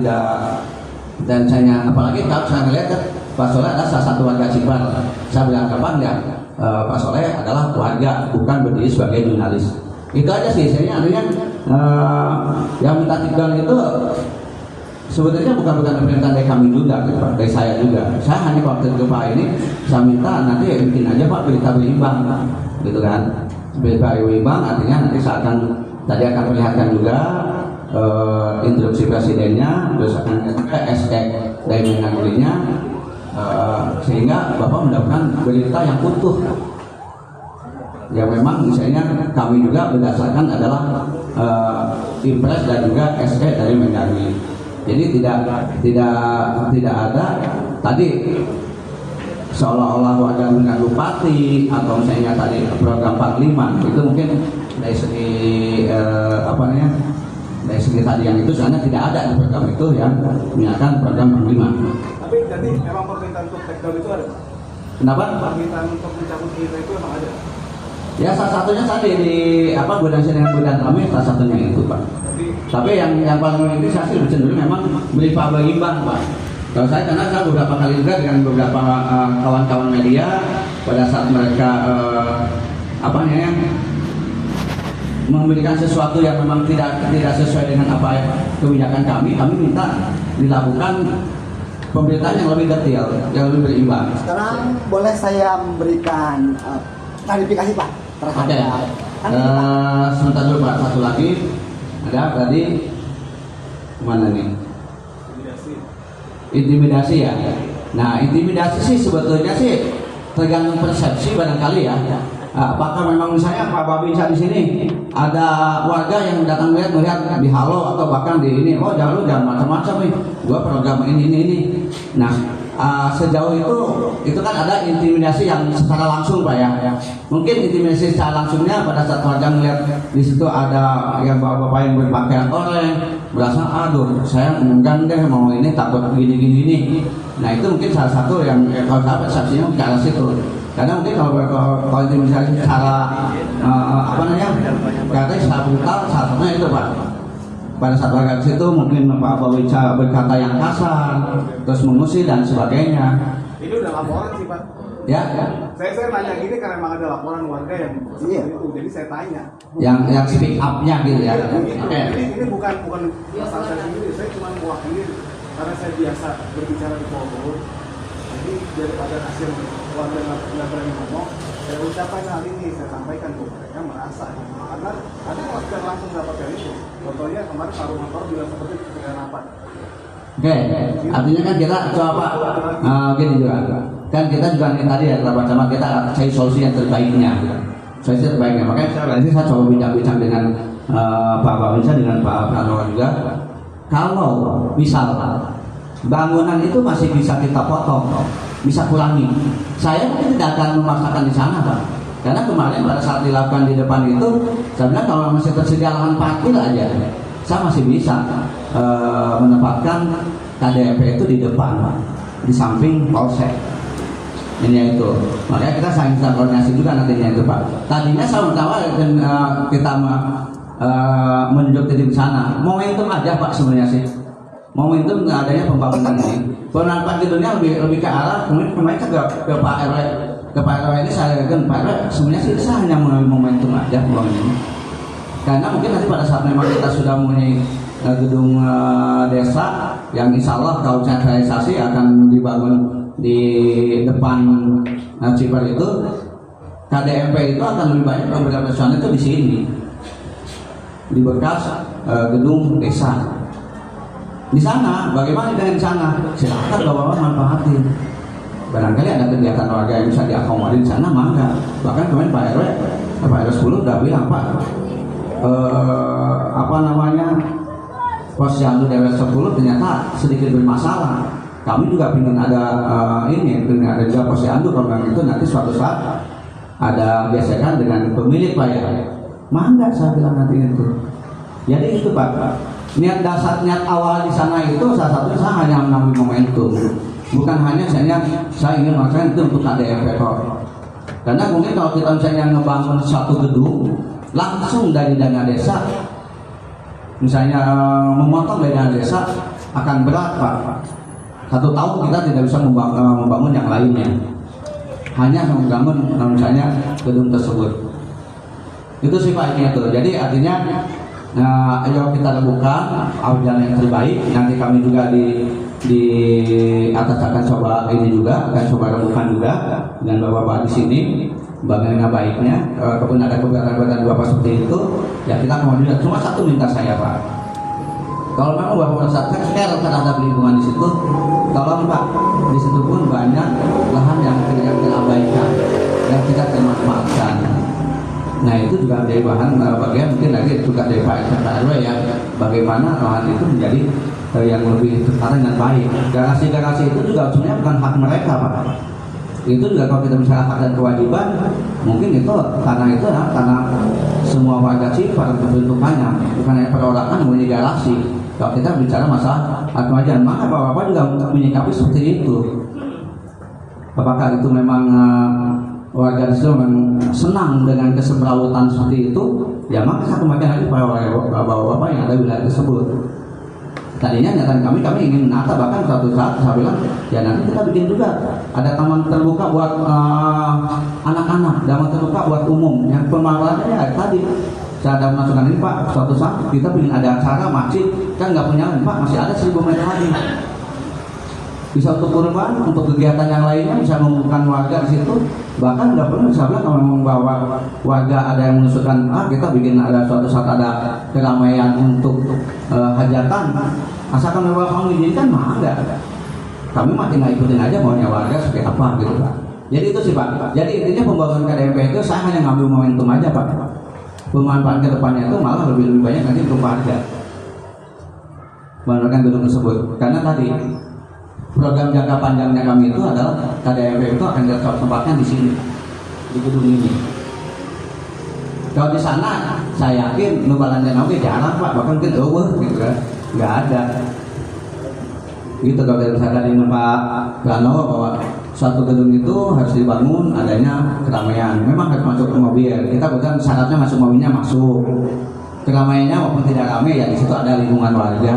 Speaker 2: dan saya apalagi kalau saya melihat Pak Soleh adalah salah satu warga Cipar. Saya bilang kapan ya Pak Soleh adalah warga, bukan berdiri sebagai jurnalis. Itu aja sih, saya artinya yang minta tinggal itu sebetulnya bukan permintaan dari kami juga, gitu, Pak, dari saya juga. Saya hanya waktu itu Pak ini saya minta nanti bikin aja Pak berita berimbang, gitu kan. Berita berimbang artinya nanti saya tadi akan perlihatkan juga instruksi presidennya, terus akan SK dari Mendagrinya, sehingga Bapak mendapatkan berita yang utuh. Ya memang misalnya kami juga berdasarkan adalah impres dan juga SK dari Mendagri. Jadi tidak ada tadi seolah-olah warga mengganggu bupati atau misalnya tadi program 45 itu mungkin dari segi dari segi tadi yang itu sebenarnya tidak ada di program itu yang menyatakan program 45.
Speaker 3: Tapi jadi memang permintaan untuk take down itu ada?
Speaker 2: Kenapa?
Speaker 3: Permintaan untuk mencabut berita itu memang ada?
Speaker 2: Ya salah satunya tadi di koordinasi dengan Badan kami salah satunya itu Pak. Tapi yang paling ini saya sih cenderung memang berita berimbang Pak. Kalau karena saya beberapa kali juga dengan beberapa kawan-kawan media pada saat mereka memberikan sesuatu yang memang tidak sesuai dengan apa kebijakan kami minta dilakukan pemberitaan yang lebih detail, yang lebih berimbang.
Speaker 8: Sekarang boleh saya memberikan klarifikasi Pak terhadap
Speaker 2: sebentar dulu Pak, satu lagi ada tadi mana nih? Intimidasi ya. Nah intimidasi sih sebetulnya sih tergantung persepsi barangkali ya. Apakah memang misalnya Pak Babinsa di sini ada warga yang datang melihat di halo atau bahkan di ini, oh jangan macam-macam nih, gua program ini. Nah sejauh itu kan ada intimidasi yang secara langsung Pak ya. Mungkin intimidasi secara langsungnya pada saat warga melihat di situ ada yang bapak-bapak yang berpakaian oranye, merasa aduh saya enggan deh mau ini takut gini. Nah itu mungkin salah satu yang kalau saya persepsinya ke arah situ. Karena mungkin kalau intimidasi secara katanya secara brutal, salah satunya itu Pak. Pada saat warga situ mungkin Pak Babinsa berkata yang kasar, terus mengusir dan sebagainya.
Speaker 3: Ini udah laporan sih Pak.
Speaker 2: Ya.
Speaker 3: Saya nanya gini karena memang ada laporan warga yang itu, jadi saya tanya.
Speaker 2: Yang speak up-nya gitu ya.
Speaker 3: Ini bukan masalah saya sendiri, saya cuma mewakili karena saya biasa berbicara di Bogor. Jadi daripada kasihan warga nggak berani ngomong, saya ucapkan hal ini, saya sampaikan ke mereka merasa. Karena ada warga langsung dapatkan itu. Contohnya kemarin Pak Rumantor bilang seperti itu dengan apa?
Speaker 2: Oke, artinya kan kita coba gini juga. Kan kita juga tadi ya sama kita cari solusi yang terbaiknya. Solusi terbaiknya. Makanya saya coba bincang-bincang dengan Pak Babinsa dengan Pak Pranowo juga. Kalau misal bangunan itu masih bisa kita potong, bisa kurangi. Saya mungkin tidak akan memaksakan di sana Pak. Karena kemarin pada saat dilakukan di depan itu, sebenarnya kalau masih tersedia lahan parkir aja, saya masih bisa menempatkan KDP itu di depan, di samping polsek. Ini itu. Makanya kita saling koordinasi juga nantinya itu Pak. Tadinya saya tahu kita menunjuk titik sana. Momentum aja Pak sebenarnya sih. Momentum nggak adanya pembangunan ini. Penampak tidurnya lebih ke arah kemarin ke Pak RW. Ke Pak RW ini saya katakan Pak RW sebenarnya sih saya hanya momentum aja pembangunan ini. Karena mungkin nanti pada saat memang kita sudah mempunyai gedung desa yang insya Allah kalau realisasi akan dibangun di depan Cipar itu, KDMP itu akan lebih banyak pemberian perusahaan itu di sini di bekas gedung desa. Di sana, bagaimana dengan di sana? Silakan bapak-bapak manfaatin. Barangkali ada kegiatan warga yang bisa diakomodir di sana, maka bahkan kemarin Pak RW Pak RW 10 udah bilang Pak, posyandu di RW 10 ternyata sedikit bermasalah. Kami juga ingin ada ingin ada juga posyandu, kalau memang itu nanti suatu saat ada gesekan dengan pemilik Pak ya. Mangga saya bilang nanti itu. Jadi itu Pak, niat awal di sana itu salah satunya saya hanya mengambil momentum, bukan hanya saya ingin melaksanakan itu untuk KDMP kok. Karena mungkin kalau kita misalnya ngebangun satu gedung langsung dari dana desa, misalnya memotong dari dana desa akan berat Pak. 1 tahun kita tidak bisa membangun yang lainnya, hanya membangun misalnya gedung tersebut. Itu sih Pak ini itu. Jadi artinya ayo kita lakukan jalan yang terbaik. Nanti kami juga di atas akan coba ini juga, akan coba lakukan juga dengan bapak-bapak di sini bagaimana baiknya. Kalaupun ada keberatan bapak seperti itu, ya kita mau juga. Cuma satu minta saya Pak, kalau memang bapak merasa care terhadap lingkungan di situ, tolong Pak, di situ pun banyak lahan yang terabaikan, yang tidak termanfaatkan. Nah itu juga menjadi bahan bagian mungkin lagi juga dari Pak RW ya, bagaimana lahan itu menjadi yang lebih tertata dengan baik. Garasi-garasi itu juga sebenarnya bukan hak mereka Pak. Itu juga kalau kita bicara hak dan kewajiban, mungkin itu karena semua warga Cipar bentukannya, bukan hanya perorangan mempunyai garasi. Kalau kita bicara masalah hak kewajiban, maka bapak-bapak juga menyikapi seperti itu. Apakah itu memang warga di situ memang senang dengan kesemrawutan seperti itu, ya maka saya kembalikan lagi pada bapak-bapak yang ada di wilayah tersebut. Tadinya nyatan kami ingin menata, bahkan suatu saat saya bilang ya nanti kita bikin juga ada taman terbuka buat anak-anak, taman terbuka buat umum. Yang pemahamannya ya tadi saya ada masukan ini Pak, suatu saat kita ingin ada acara masjid, kan nggak punya Pak, masih ada 1000 meter lagi. Bisa untuk kurban, untuk kegiatan yang lainnya, bisa mengumpulkan warga di situ. Bahkan nggak perlu saya bilang kalau membawa warga ada yang mengusulkan, kita bikin ada suatu saat ada keramaian untuk hajatan, asalkan memang kamu izinkan mah ada. Kami mah tinggal ikutin aja maunya warga seperti apa gitu Pak. Jadi itu sih Pak. Jadi intinya pembangunan KDMP itu saya hanya ngambil momentum aja Pak. Pemanfaatan ke depannya itu malah lebih banyak nanti berupa harga menggunakan gedung tersebut. Karena tadi program jangka panjangnya kami itu adalah KDMP itu akan ditempatkan di sini, di gedung ini. Kalau di sana, saya yakin nubalan dan oke jarang Pak, bahkan mungkin gitu kan, nggak ada. Gitu kalau dari misalkan di Pak Pranowo bahwa suatu gedung itu harus dibangun adanya keramaian. Memang harus masuk ke mobil. Kita bukan syaratnya masuk mobilnya masuk. Keramaiannya maupun tidak ramai ya di situ ada lingkungan warga.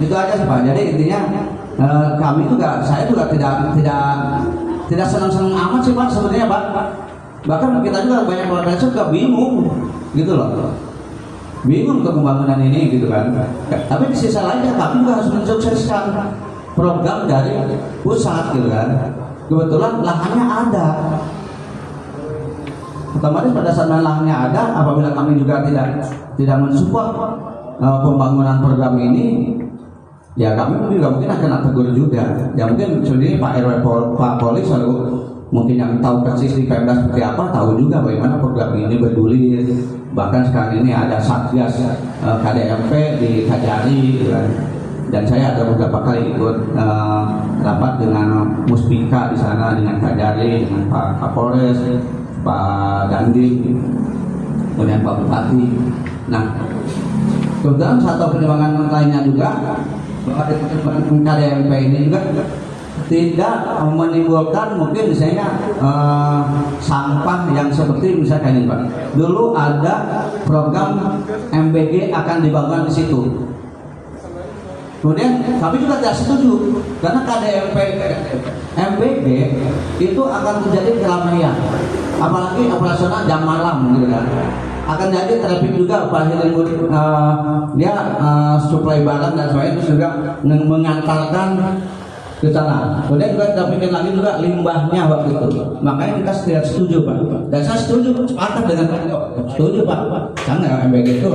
Speaker 2: Itu aja sih Pak. Jadi intinya kami juga, saya juga tidak senang-senang amat sih Pak sebenarnya Pak. Bahkan kita juga banyak warga juga bingung gitu loh, bingung untuk pembangunan ini gitu kan. Tapi di sisi lainnya kami juga harus mensukseskan program dari pusat gitu kan. Kebetulan lahannya ada. Otomatis pada saat lahannya ada, apabila kami juga tidak mensupport pembangunan program ini, ya kami juga mungkin akan tegur juga. Ya mungkin sendiri Pak RW Pak Polis mungkin yang tahu persis di Pemda seperti apa, tahu juga bagaimana program ini bergulir. Bahkan sekarang ini ada Satgas KDMP di Kajari gitu kan. Dan saya ada beberapa kali ikut rapat dengan Muspika di sana, dengan Kajari, dengan Pak Kapolres, Pak Dandi, kemudian Pak Bupati. Nah, kemudian satu pertimbangan lainnya juga KDMP ini juga tidak menimbulkan mungkin misalnya sampah yang seperti misalnya ini Pak. Dulu ada program MBG akan dibangun di situ. Kemudian kami juga tidak setuju karena KDMP MBG itu akan terjadi keramaian, apalagi operasional jam malam gitu kan. Akan jadi traffic juga Pak Hilal, dia suplai barang dan sebagainya itu juga mengantarkan ke sana. Kemudian juga kita pikir lagi juga limbahnya waktu itu. Makanya kita tidak setuju Pak. Dan saya setuju, sepakat dengan Pak. Setuju Pak. Karena MBG itu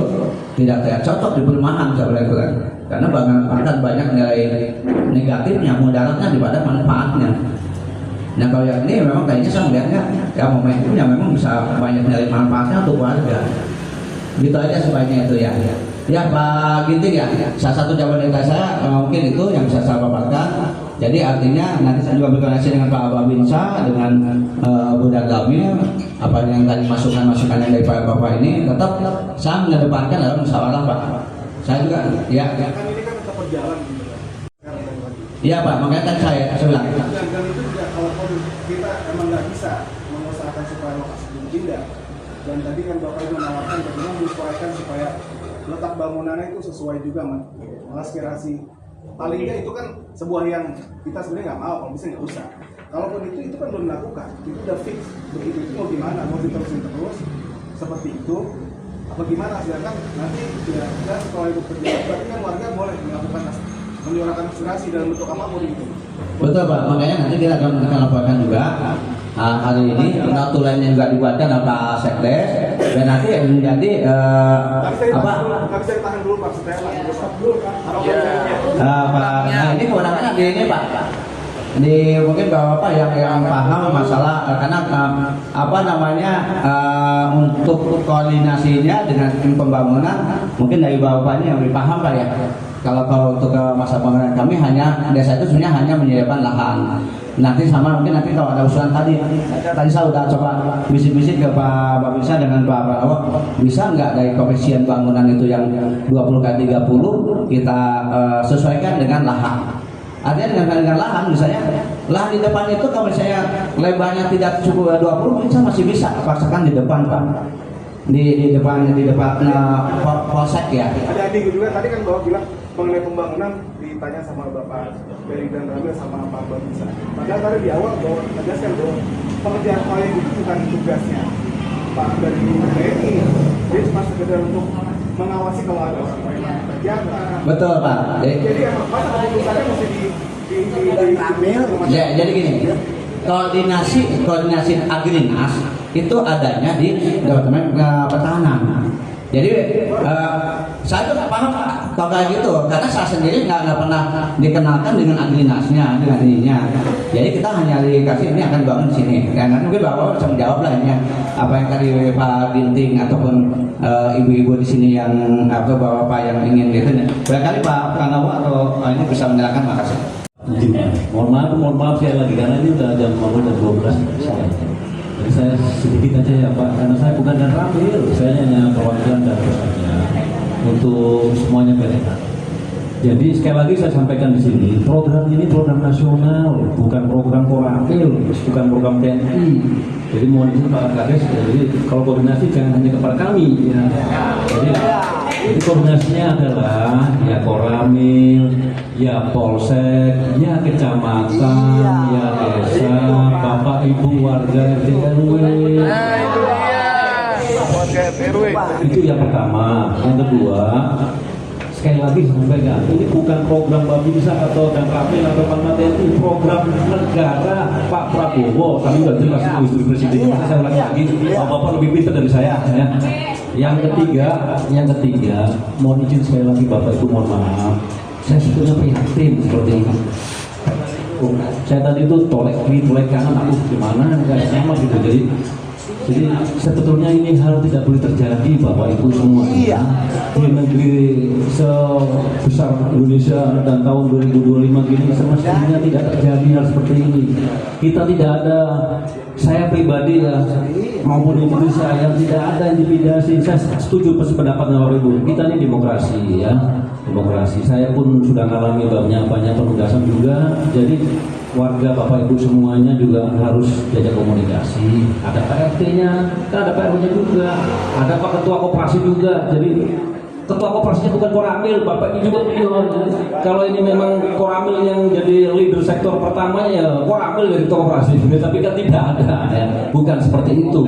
Speaker 2: tidak cocok di perumahan saya bilang. Karena akan banyak nilai negatifnya, mudaratnya daripada manfaatnya. Nah kalau yang ini memang kayaknya saya melihatnya ya momentum yang memang bisa banyak nyari manfaatnya untuk warga. Gitu aja sebaiknya itu ya. Ya Pak Ginting ya, salah satu jawaban dari saya mungkin itu yang bisa saya paparkan. Jadi artinya nanti saya juga berkoordinasi dengan Pak Babinsa, dengan Bu Dadamil, apa yang tadi masukan-masukan yang dari Pak Bapak ini tetap saya mengedepankan dalam musyawarah Pak. Saya juga ya.
Speaker 3: Kan ini kan tetap berjalan gitu kan.
Speaker 2: Iya Pak, makanya kan saya bilang.
Speaker 3: Dan itu juga kalau kita emang nggak bisa mengusahakan supaya lokasi itu pindah. Dan tadi kan Bapak itu menawarkan bagaimana menyesuaikan supaya letak bangunannya itu sesuai juga dengan aspirasi. Paling nggak itu kan sebuah yang kita sebenarnya nggak mau, kalau bisa nggak usah. Kalaupun itu kan belum dilakukan, itu udah fix. Begitu itu mau gimana? Mau diterusin terus seperti itu? Apa gimana? Sedangkan nanti ya setelah itu berjalan, berarti kan warga boleh melakukan menyuarakan aspirasi dalam bentuk apapun itu.
Speaker 2: Betul Pak, makanya nanti kita akan laporkan juga hari ini notulennya juga dibuatkan oleh Pak Sekdes dan nanti menjadi apa?
Speaker 3: Nggak bisa ditahan dulu Pak, setelah dulu kan.
Speaker 2: Pak, nah ini kewenangannya di ini Pak. Di mungkin Bapak yang paham masalah karena apa namanya untuk koordinasinya dengan tim pembangunan mungkin dari Bapak ini yang lebih paham Pak ya. Kalau untuk masa pembangunan kami hanya desa itu sebenarnya hanya menyediakan lahan. Nanti sama mungkin nanti kalau ada usulan tadi saya udah coba bisik-bisik ke Pak Babinsa dengan Pak Prabowo, bisa nggak dari koefisien bangunan itu yang 20x30 kita sesuaikan dengan lahan. Artinya dengan lahan misalnya lahan di depan itu kalau misalnya lebarnya tidak cukup 20 mungkin saya masih bisa paksakan di depan Pak. Di depan polsek ya.
Speaker 3: Ada adik juga tadi kan Bapak bilang mengenai pembangunan ditanya sama Bapak dari dan Ramil sama Pak Babinsa. Padahal tadi di awal bahwa tegaskan bahwa pengerjaan proyek itu bukan tugasnya Pak dari TNI. Dia cuma sekedar untuk mengawasi kalau ada orang yang terjaga.
Speaker 2: Betul Pak.
Speaker 3: Jadi masa keputusannya mesti di Ramil.
Speaker 2: Ya, jadi gini. Koordinasi Agrinas itu adanya di Departemen Pertahanan. Jadi saya tuh nggak paham kalau kayak gitu karena saya sendiri nggak pernah dikenalkan dengan Agrinasnya, dengan ininya. Jadi kita hanya dikasih ini akan bangun di sini. Ya, nanti mungkin Bapak bisa menjawab lah ini apa yang tadi Pak Ginting ataupun ibu-ibu di sini yang atau Bapak yang ingin gitu. Barangkali Pak Pranowo atau ini bisa menyerahkan. Makasih.
Speaker 5: Mohon maaf sekali lagi karena ini udah jam 12. Jadi saya sedikit aja ya Pak, karena saya bukan dan Ramil, saya hanya perwakilan dan saja untuk semuanya mereka. Jadi sekali lagi saya sampaikan di sini, program ini program nasional, bukan program Koramil, bukan program TNI. Jadi mohon izin Pak Kades, jadi kalau koordinasi jangan hanya kepada kami. Ya. Jadi koordinasinya adalah ya Koramil, ya Polsek, ya kecamatan, ya desa, Bapak Ibu warga RT RW. Itu yang pertama. Yang kedua, sekali lagi sampaikan, ini bukan program Babinsa atau dan Ramil atau Panglima TNI, program negara Pak Prabowo. Kami sudah jelas Ibu Presiden. Saya ulangi lagi, Bapak lebih pintar dari saya. Ya. Yang ketiga, mohon izin sekali lagi Bapak Ibu mohon maaf. Saya sebetulnya prihatin seperti ini. Saya tadi itu tolek kiri, tolek kanan, aku gimana nggak sama gitu. Jadi sebetulnya ini hal tidak boleh terjadi Bapak Ibu semua. Iya. Di negeri sebesar Indonesia dan tahun 2025 gini semestinya tidak terjadi hal seperti ini. Kita tidak ada, saya pribadi ya maupun individu saya tidak ada intimidasi. Saya setuju pendapatnya Bapak Ibu. Kita ini demokrasi ya, demokrasi. Saya pun sudah mengalami banyak penugasan juga. Jadi warga Bapak Ibu semuanya juga harus diajak komunikasi. Ada PRT-nya, kan ada PRW-nya juga, ada Pak Ketua Koperasi juga. Jadi Ketua Koperasinya bukan Koramil, Bapak ini juga pion. Kalau ini memang Koramil yang jadi leader sektor pertama ya Koramil dari Ketua Koperasi. Tapi kan tidak ada, ya. Bukan seperti itu.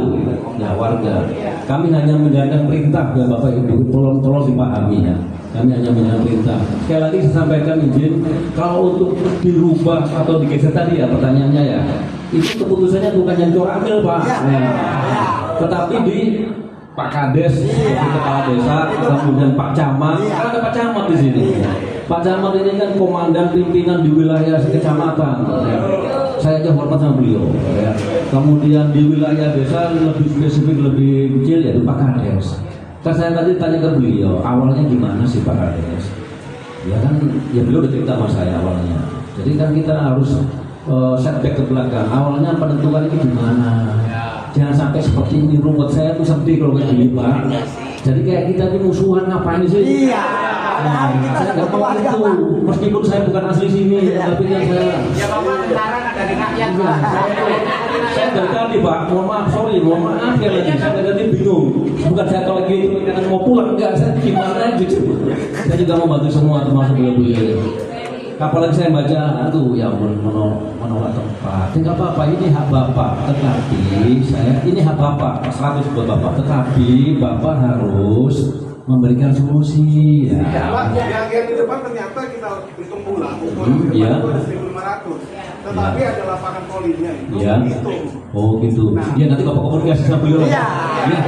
Speaker 5: Ya warga, kami hanya menjalankan perintah ya Bapak Ibu. Tolong dipahami ya. Kami hanya menjalankan perintah. Sekali lagi saya sampaikan izin, kalau untuk dirubah atau digeser tadi ya pertanyaannya ya, itu keputusannya bukan yang Koramil Pak, ya. Tetapi di Pak Kades, kepala desa, kemudian Pak Camat, kan ada Pak Camat di sini. Pak Camat ini kan komandan pimpinan di wilayah kecamatan. Saya aja hormat sama beliau. Ya. Kemudian di wilayah desa lebih spesifik, lebih kecil yaitu Pak Kades. Kan saya tadi tanya ke beliau, awalnya gimana sih Pak Kades? Ya kan, ya beliau udah cerita sama saya awalnya. Jadi kan kita harus setback ke belakang. Awalnya penentuan ini gimana? Jangan sampai seperti ini, rumput saya tuh sedih kalau kayak gini Pak. Jadi kayak kita ini musuhan ngapain sih?
Speaker 8: Iya.
Speaker 5: Saya nggak tahu itu, meskipun saya bukan asli sini, tapi kan saya.
Speaker 9: Ya Bapak sekarang ada di rakyat Pak.
Speaker 5: Saya dari tadi Pak, mohon maaf ya lagi, saya dari tadi bingung. Bukan saya kalau lagi mau pulang enggak, saya gimana jujur. Saya juga mau bantu semua termasuk beliau-beliau. Apalagi saya baca, aduh ya menolak tempat. Tidak apa-apa, ini hak Bapak. Tetapi ini hak Bapak, 100 buat Bapak. Tetapi Bapak harus memberikan solusi. Ya.
Speaker 3: Pak, di akhir di depan ternyata kita hitung pulang, ukuran
Speaker 5: Iya.
Speaker 3: itu ada 1.500. Tetapi ada lapangan polinya itu
Speaker 5: Iya.
Speaker 3: dihitung.
Speaker 5: Oh gitu. Ya nanti Bapak komunikasi sama beliau.
Speaker 8: Iya.
Speaker 5: Ya.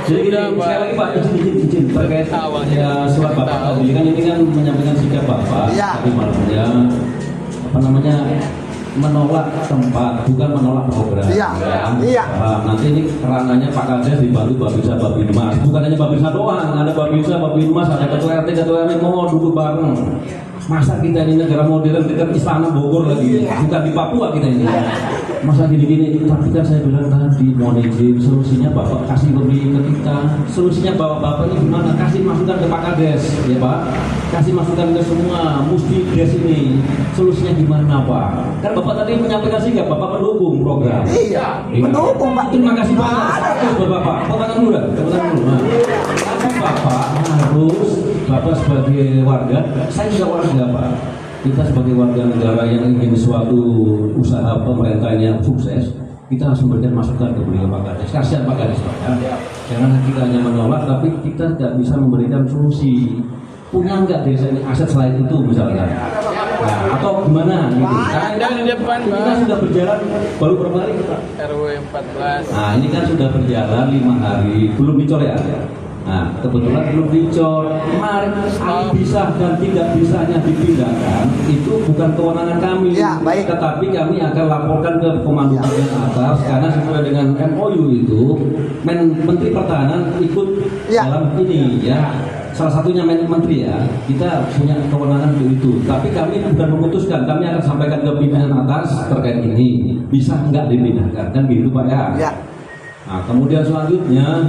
Speaker 5: Jadi gini, sekali lagi Pak, izin terkait ya surat Bapak tadi kan ini kan menyampaikan sikap Bapak
Speaker 8: Iya.
Speaker 5: tadi malamnya apa namanya menolak tempat, bukan menolak program.
Speaker 8: Iya.
Speaker 5: Ya.
Speaker 8: Iya.
Speaker 5: Nanti ini ranahnya Pak Kades dibantu Babinsa Babinmas. Bukan hanya Babinsa doang, ada Babinsa Babinmas, ada ketua RT, ketua RW mau duduk bareng. Masa kita ini negara modern dekat Istana Bogor lagi, bukan di Papua kita ini. Masa gini-gini, tapi kan saya bilang tadi mohon izin, solusinya Bapak kasih lebih ke kita. Solusinya Bapak ini gimana? Kasih masukan ke Pak Kades, ya Pak. Kasih masukan ke semua musti des ini. Solusinya gimana Pak? Kan Bapak tadi menyampaikan sikap, Bapak mendukung program.
Speaker 8: Iya, mendukung Pak.
Speaker 5: Terima kasih banyak. Terus buat Bapak, potongan dulu dah, potongan dulu. Nah. Tapi Bapak harus, Bapak sebagai warga, saya juga warga Pak. Kita sebagai warga negara yang ingin suatu usaha pemerintahan yang sukses, kita harus memberikan masukan ke beliau Pak Kades. Kasihan Pak Kades Pak. Ya. Jangan kita hanya menolak, tapi kita tidak bisa memberikan solusi. Punya nggak desa ini aset selain itu misalnya? Nah, atau gimana? Gitu.
Speaker 9: Ada di depan
Speaker 5: Kita
Speaker 9: Pak.
Speaker 5: sudah berjalan baru berapa hari kita?
Speaker 9: RW 14.
Speaker 5: Nah ini kan sudah berjalan 5 hari, belum dicor ya? Nah kebetulan belum dicor. Kemarin bisa dan tidak bisanya dipindahkan itu bukan kewenangan kami.
Speaker 8: Ya, baik.
Speaker 5: Tetapi kami akan laporkan ke komando bagian atas karena sesuai dengan MOU itu Menteri Pertahanan ikut
Speaker 8: Ya.
Speaker 5: dalam ini ya. Salah satunya menteri ya, kita punya kewenangan untuk itu. Tapi kami bukan memutuskan, kami akan sampaikan ke pimpinan atas terkait ini. Bisa nggak dipindahkan, kan gitu Pak ya?
Speaker 8: Ya.
Speaker 5: Nah kemudian selanjutnya,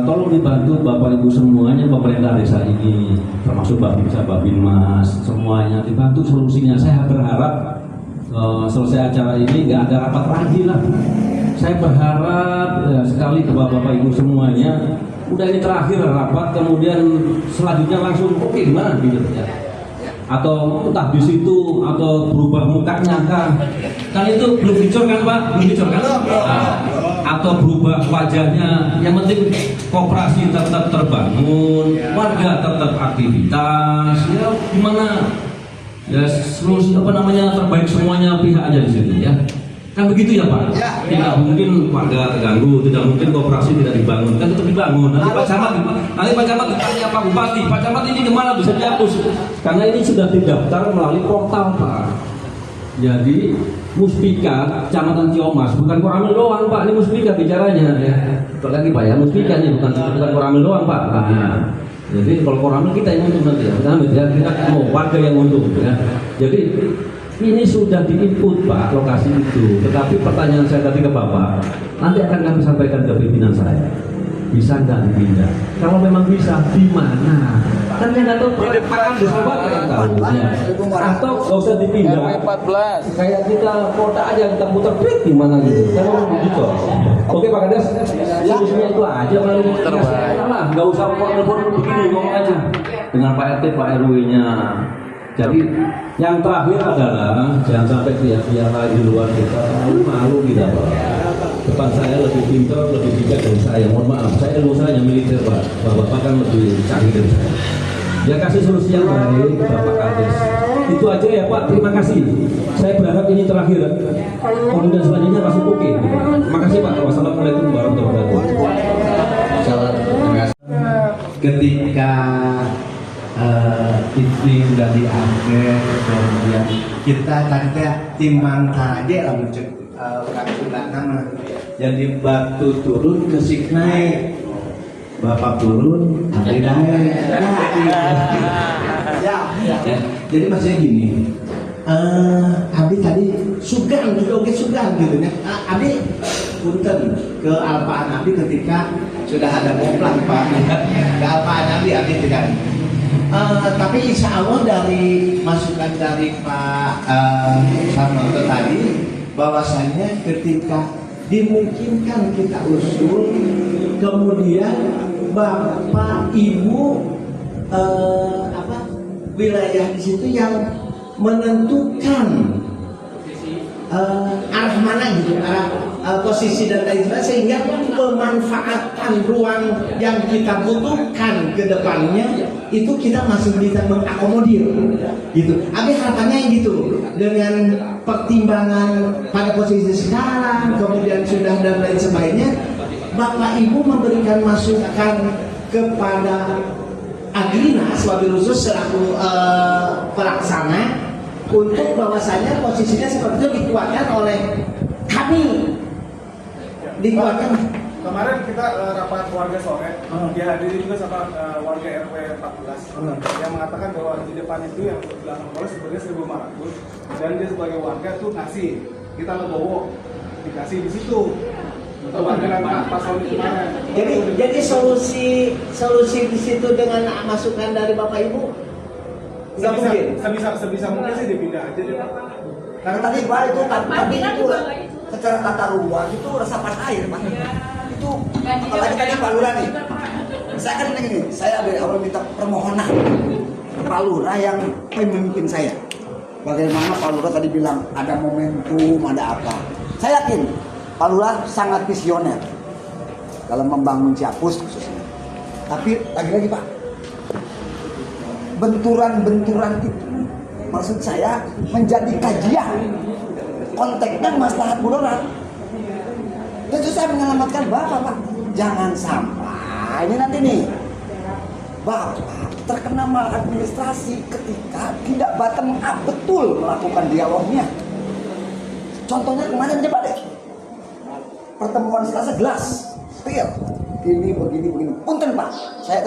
Speaker 5: tolong dibantu Bapak Ibu semuanya pemerintah desa ini, termasuk Babinsa Babinmas, semuanya dibantu solusinya. Saya berharap selesai acara ini nggak ada rapat lagi lah. Saya berharap ya, sekali ke Bapak Ibu semuanya. Udah ini terakhir rapat, kemudian selanjutnya langsung oke gimana gitu ya. Atau entah di situ atau berubah mukanya kan itu belum dicor kan Pak, belum dicor kan? Nah, atau berubah wajahnya, yang penting koperasi tetap terbangun, warga tetap aktivitas, ya gimana? Ya solusi apa namanya terbaik semuanya pihak aja di situ ya. Kan begitu ya Pak?
Speaker 8: Ya.
Speaker 5: Tidak mungkin warga terganggu, tidak mungkin koperasi tidak dibangun, kan tetap dibangun. Nanti Pak Camat ditanya Pak Bupati, Pak Camat ini kemana bisa dihapus? Karena ini sudah terdaftar melalui portal Pak. Jadi Muspika Kecamatan Ciomas bukan Koramil doang Pak, ini Muspika bicaranya ya. Lagi Pak ya, Muspika ini bukan Koramil doang Pak. Nah, jadi kalau Koramil kita yang untung nanti ya, kita mau warga yang untung ya. Jadi ini sudah di-input Pak lokasi itu, tetapi pertanyaan saya tadi ke Bapak, nanti akan kami sampaikan ke pimpinan saya. Bisa nggak dipindah? Kalau memang bisa, di mana? Kan yang nggak tahu di depan desa Bapak yang tahu. Ya. Atau nggak usah dipindah.
Speaker 9: RW 14.
Speaker 5: Kayak kita kota aja kita putar klik di mana gitu. Kalau begitu. Oke Pak Kades, solusinya itu aja paling.
Speaker 9: Terbaik.
Speaker 5: Nggak usah formal begini, ngomong aja dengan Pak RT, Pak RW-nya. Jadi yang terakhir adalah jangan sampai pihak-pihak lain di luar kita malu kita Pak. Depan saya lebih pintar, lebih bijak dari saya. Mohon maaf, saya ilmu saya hanya militer Pak. Bapak kan lebih canggih dari saya. Ya kasih solusi yang baik Bapak Kades. Itu aja ya Pak. Terima kasih. Saya berharap ini terakhir. Kemudian selanjutnya langsung oke. Terima kasih Pak. Wassalamualaikum warahmatullahi wabarakatuh.
Speaker 10: ketika istri udah diangkat, kemudian kita tadi timbang aja lah mencek orang Sunda nama. Jadi batu turun kesik naik, bapak turun hari naik. Ya. Jadi maksudnya gini. Abi tadi sugan juga oke sugan gitu ya. Abi punten ke alpaan Abi ketika sudah ada koplang Pak. Ke alpaan Abi tidak. Tapi insya Allah dari masukan dari Pak Sarnoto tadi bahwasanya ketika dimungkinkan kita usul, kemudian Bapak Ibu wilayah di situ yang menentukan arah mana gitu, arah posisi dan lain sebagainya, sehingga pemanfaatan ruang yang kita butuhkan ke depannya itu kita masih bisa mengakomodir gitu. Abi harapannya yang gitu, dengan pertimbangan pada posisi sekarang, kemudian sudah dan lain sebagainya, Bapak Ibu memberikan masukan kepada Agrina sebagai khusus selaku pelaksana untuk bahwasanya posisinya seperti itu dikuatkan oleh kami, dikuatkan.
Speaker 3: Kemarin kita rapat warga sore, dihadiri juga sama warga RW 14 yang mengatakan bahwa di depan itu yang belakang polres sebenarnya 1.500 dan dia sebagai warga tuh ngasih, kita legowo dikasih di situ.
Speaker 8: Jadi solusi di situ dengan masukan dari Bapak Ibu nggak mungkin.
Speaker 3: Sebisa mungkin sih dipindah aja deh.
Speaker 7: Karena tadi Pak itu tadi itu secara tata ruang itu resapan air Pak. Itu apalagi tadi Pak Lurah nih. Saya kan ini, saya dari awal minta permohonan Pak Lurah yang pemimpin saya. Bagaimana Pak Lurah tadi bilang ada momentum, ada apa. Saya yakin Pak Lurah sangat visioner dalam membangun Ciapus khususnya. Tapi lagi-lagi Pak, benturan-benturan itu maksud saya menjadi kajian. Konteksnya maslahat Bu Lurah. Tentu saya menyelamatkan Bapak Pak. Jangan sampai ini nanti nih Bapak terkena maladministrasi ketika tidak bottom up betul melakukan dialognya. Contohnya kemarin aja Pak deh. Pertemuan Selasa gelas, clear. Ini begini. Punten Pak, saya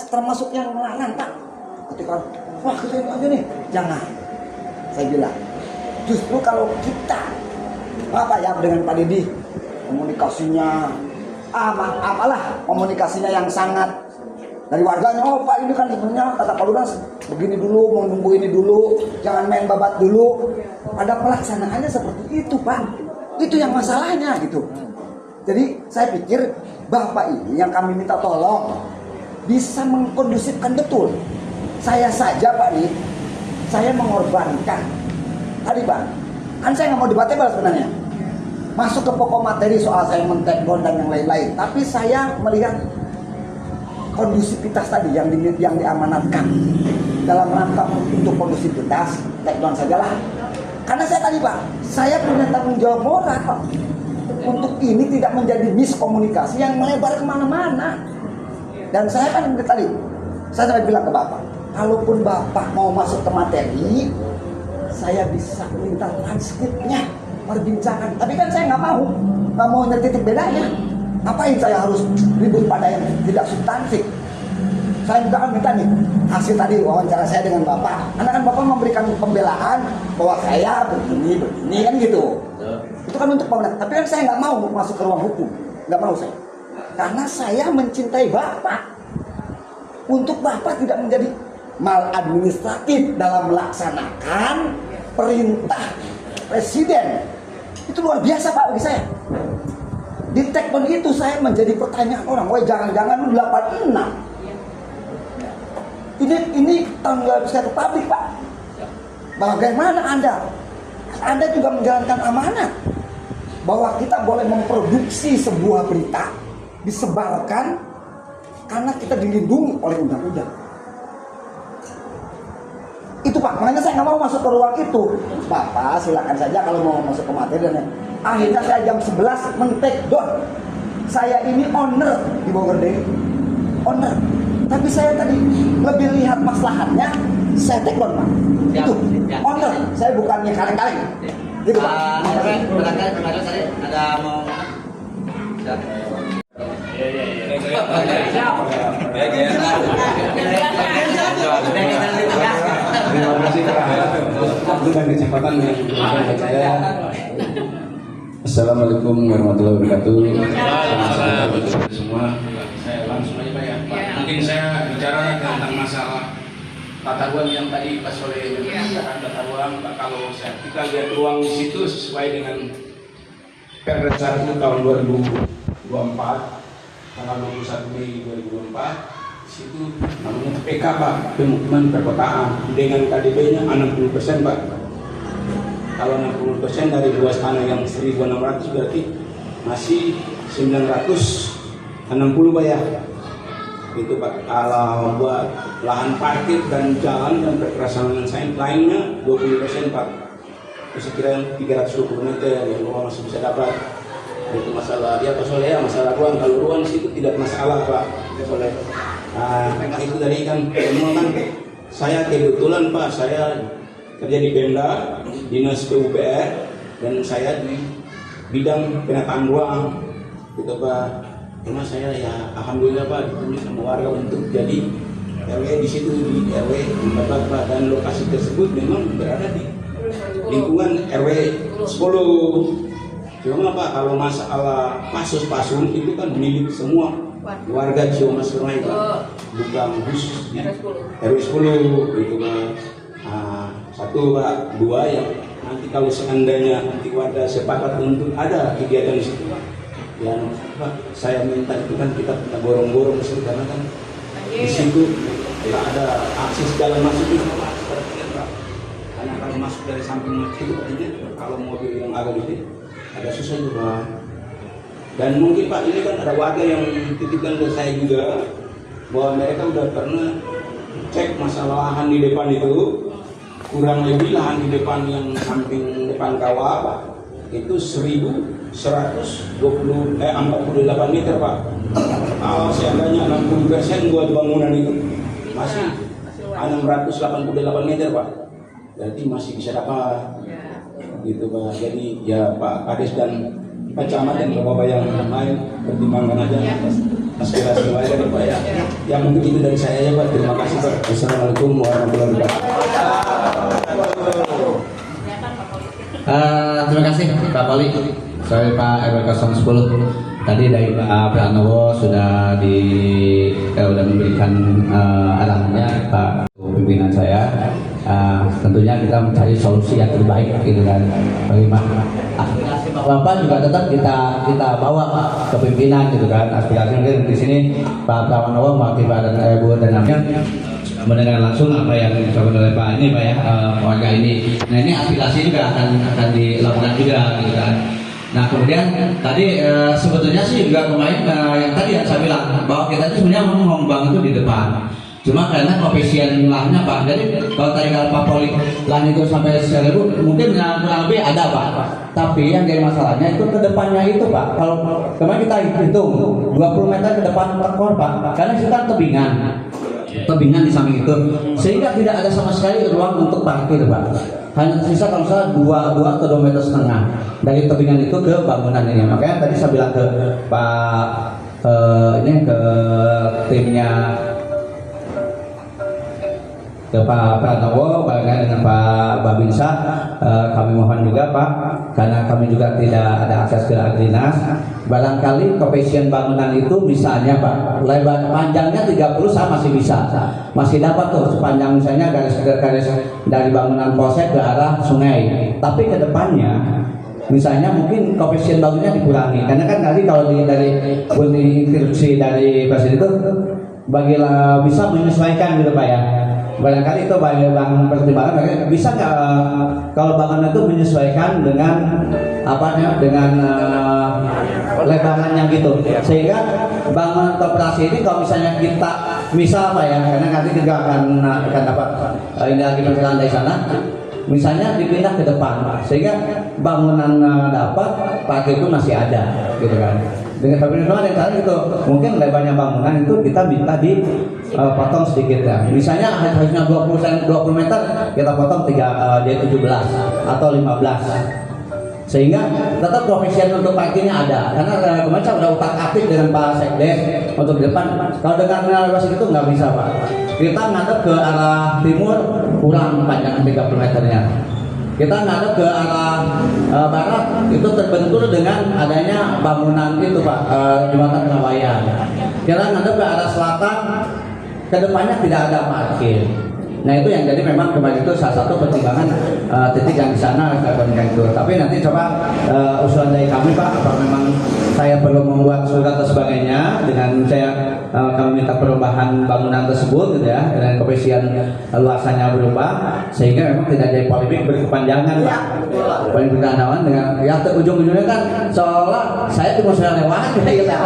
Speaker 7: termasuk yang melarang Pak. Ketika wah kita aja nih, jangan. Saya bilang, justru kalau kita dengan Pak Didi komunikasinya komunikasinya yang sangat dari warganya. Oh Pak ini kan sebenarnya kata Pak Lurah begini dulu, mau nunggu ini dulu, jangan main babat dulu. Ada pelaksanaannya seperti itu Pak. Itu yang masalahnya gitu. Jadi saya pikir Bapak ini yang kami minta tolong bisa mengkondusifkan betul. Saya saja Pak nih, saya mengorbankan. Tadi Pak, kan saya nggak mau debatable sebenarnya. Masuk ke pokok materi soal saya men-take down dan yang lain-lain. Tapi saya melihat kondusivitas tadi yang diamanatkan dalam rangka untuk kondusivitas, take down sajalah. Karena saya tadi Pak, saya punya tanggung jawab moral Pak, untuk ini tidak menjadi miskomunikasi yang melebar kemana-mana. Dan saya kan tadi, saya sudah bilang ke Bapak, kalaupun Bapak mau masuk ke materi, saya bisa minta transkripnya, perbincangan. Tapi kan saya nggak mau titik bedanya. Ngapain saya harus ribut pada yang tidak substantif? Saya juga kan minta nih hasil tadi wawancara saya dengan Bapak. Karena kan Bapak memberikan pembelaan bahwa saya begini kan gitu. Itu kan untuk pemenang. Tapi kan saya nggak mau masuk ke ruang hukum, nggak mau saya. Karena saya mencintai Bapak. Untuk Bapak tidak menjadi maladministratif dalam melaksanakan perintah Presiden. Itu luar biasa Pak bagi saya. Di tekton itu saya menjadi pertanyaan orang, wah jangan-jangan lu 86. Ini tanggung jawab saya ke publik Pak. Bagaimana Anda juga menjalankan amanat bahwa kita boleh memproduksi sebuah berita disebarkan karena kita dilindungi oleh undang-undang. Itu Pak, makanya saya nggak mau masuk ke ruang itu. Bapak silakan saja kalau mau masuk ke materi dan akhirnya saya jam 11 men-take down. Saya ini owner di Bogor Day, owner.
Speaker 8: Tapi saya tadi lebih lihat maslahatnya, saya take down Pak. Itu owner, saya bukannya kaleng-kaleng. Gitu Pak.
Speaker 2: Barangkali kemarin tadi ada mau
Speaker 11: Terima kasih waktu dan kesempatan yang diberikan kepada saya. Assalamualaikum warahmatullahi wabarakatuh. Semua, saya langsung aja Pak ya. Mungkin saya bicara tentang masalah tata ruang yang tadi Pak Soleh mengatakan tata ruang. Pak, kalau kita lihat ruang di situ sesuai dengan Perpres 1 tahun 2024 tanggal 21 Mei 2024. Situ namanya PK Pak, pemukiman perkotaan dengan KDP-nya 60% Pak. Kalau 60% dari luas tanah yang 1.600 berarti masih 960 Pak ya. Itu Pak. Kalau buat lahan parkir dan jalan dan perkerjaan lainnya 20% Pak. Itu sekiranya 320 meter yang rumah masih bisa dapat. Itu masalah ya Pak Soleh, masalah ruang. Kalau ruang situ tidak masalah Pak Soleh. Nah, itu dari kan semua kan saya kebetulan Pak, saya kerja di Pemda, Dinas PUPR, dan saya di bidang penataan ruang gitu Pak. Cuma saya ya alhamdulillah Pak ditunjuk sama warga untuk jadi RW di situ di RW 14 Pak, dan lokasi tersebut memang berada di lingkungan RW 10. Cuma Pak kalau masalah pasus-pasun itu kan milik semua warga Ciumas Permai Pak, bukan khusus di RW 10 gitu Pak. Nah, satu Pak, dua yang nanti kalau seandainya nanti warga sepakat untuk ada kegiatan di situ Pak, yang Pak saya minta itu kan kita borong-borong di situ karena kan di situ tidak ada akses jalan masuk itu Pak, Pak. Karena kalau masuk dari samping masjid itu artinya kalau mobil yang agak gitu ada susah itu Pak. Dan mungkin Pak ini kan ada warga yang titipkan ke saya juga bahwa mereka udah pernah cek masalah lahan di depan itu, kurang lebih lahan di depan yang samping depan kawah Pak itu 1.148 meter Pak. Kalau seandainya 60% buat bangunan itu masih 688 meter Pak, berarti masih bisa dapat gitu Pak. Jadi ya Pak Kades dan Pak Camat dan Bapak yang lain pertimbangkan aja aspirasi warga Pak ya. Ya mungkin itu dari saya ya Pak. Terima kasih Pak. Assalamualaikum warahmatullahi wabarakatuh.
Speaker 2: Terima kasih Pak Poli. Saya Pak RW 010. Tadi dari Pak Pranowo sudah memberikan arahannya Pak pimpinan saya. Tentunya kita mencari solusi yang terbaik gitu kan. Bagaimana aspirasi Bapak juga tetap kita bawa Pak ke pimpinan gitu kan. Aspirasi mungkin di sini Pak Pranowo mengakibatkan Bu dan namanya mendengar langsung apa yang disampaikan oleh Pak ini Pak ya, warga ini. Nah ini aspirasi juga akan dilakukan juga gitu kan. Nah kemudian tadi sebetulnya sih juga pemain yang tadi yang saya bilang bahwa kita itu sebenarnya mau membangun itu di depan. Cuma karena koefisien lahannya Pak, jadi kalau tadi kalau Pak Poli lahan itu sampai 1.000 mungkin kurang lebih ada Pak. Tapi yang jadi masalahnya itu ke depannya itu Pak. Kalau kemarin kita hitung 20 meter ke depan tekor Pak, karena itu kan tebingan di samping itu, sehingga tidak ada sama sekali ruang untuk parkir Pak. Hanya sisa kalau salah 2 atau 2,5 meter dari tebingan itu ke bangunan ini. Makanya tadi saya bilang ke Pak ke timnya, ke Pak Pranowo barangkali dengan Pak Babinsa, kami mohon juga Pak, karena kami juga tidak ada akses ke dinas, barangkali koefisien bangunan itu misalnya Pak lebar panjangnya 30 saya masih bisa, masih dapat tuh sepanjang misalnya garis dari bangunan polsek ke arah sungai, tapi ke depannya misalnya mungkin koefisien bangunnya dikurangi, karena kan tadi kalau dari instruksi dari presiden itu bagilah bisa menyesuaikan gitu Pak ya. Barangkali itu bang pertimbangan bisa nggak kalau bangunan itu menyesuaikan dengan dengan lebarannya gitu, sehingga bangunan koperasi ini kalau misalnya kita misal Pak ya, karena nanti juga akan dapat ini lagi perkiraan dari sana, misalnya dipindah ke depan sehingga bangunan dapat parkir itu masih ada gitu kan. Dengan perhitungan yang tadi itu mungkin lebarnya bangunan itu kita minta dipotong sedikit ya. Misalnya harusnya 20 meter, kita potong 17 atau 15. Sehingga tetap profesional untuk parkirnya ada. Karena kemarin saya udah utak-atik dengan Pak Sekdes untuk di depan. Kalau dengan elevasi itu nggak bisa Pak. Kita ngadep ke arah timur kurang panjang 30 meternya. Kita ngadep ke arah barat itu terbentur dengan adanya bangunan itu Pak, jembatan Kenawayan. Kita ngadep ke arah selatan, kedepannya tidak ada parkir. Nah itu yang jadi memang kemarin itu salah satu pertimbangan titik yang di sana itu. Tapi nanti coba usulan dari kami Pak, apa memang saya perlu membuat surat dan sebagainya dengan kami minta perubahan bangunan tersebut gitu ya, dengan kebersihan luasannya berubah sehingga memang tidak jadi polemik berkepanjangan Pak. Polemik berkepanjangan dengan ya ujung-ujungnya kan seolah saya cuma saya lewat gitu ya.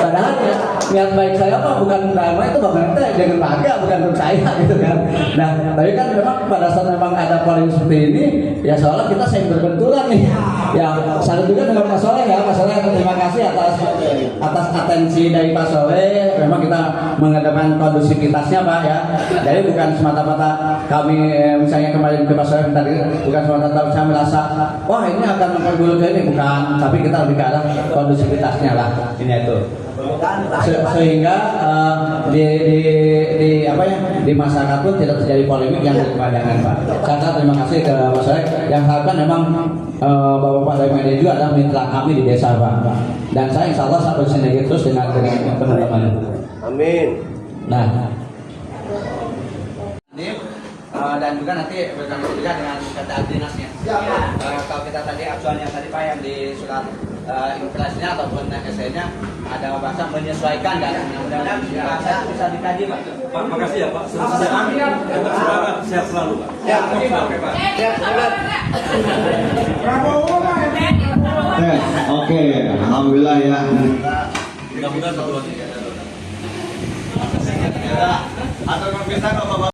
Speaker 2: Padahal ya, niat baik saya Pak bukan drama itu bahkan dengan bangga bukan untuk saya gitu kan. Nah tapi kan memang pada saat memang ada polemik seperti ini ya seolah kita saling berbenturan nih. Ya salut juga dengan Pak Soleh ya, Pak Soleh terima kasih atas atensi dari Pak Soleh. Memang kita mengedepankan kondusivitasnya Pak ya. Jadi bukan semata-mata kami misalnya kemarin ke Pak Soleh tadi bukan semata-mata saya merasa wah ini akan memperburuk ini, bukan, tapi kita lebih ke arah kondusivitasnya lah ini itu. Sehingga di masyarakat pun tidak terjadi polemik yang berkepanjangan Pak. Saya terima kasih ke Mas Soleh yang harapkan memang Bapak dari media juga adalah mitra kami di desa Pak. Dan saya insya Allah sampai sinergi terus dengan teman-teman.
Speaker 12: Amin.
Speaker 2: Nah, dan juga nanti berkaitan juga dengan kata dinasnya. Kalau kita tadi acuan yang tadi Pak yang di surat inflasinya ataupun SE-nya ada bahasa menyesuaikan dan mudah-mudahan bahasa bisa dikaji Pak.
Speaker 5: Pak, makasih ya Pak. Sehat selalu Pak.
Speaker 12: Ya, oke Pak.
Speaker 1: Oke, alhamdulillah ya.
Speaker 5: Mudah-mudahan satu lagi.
Speaker 1: Atau bisa Bapak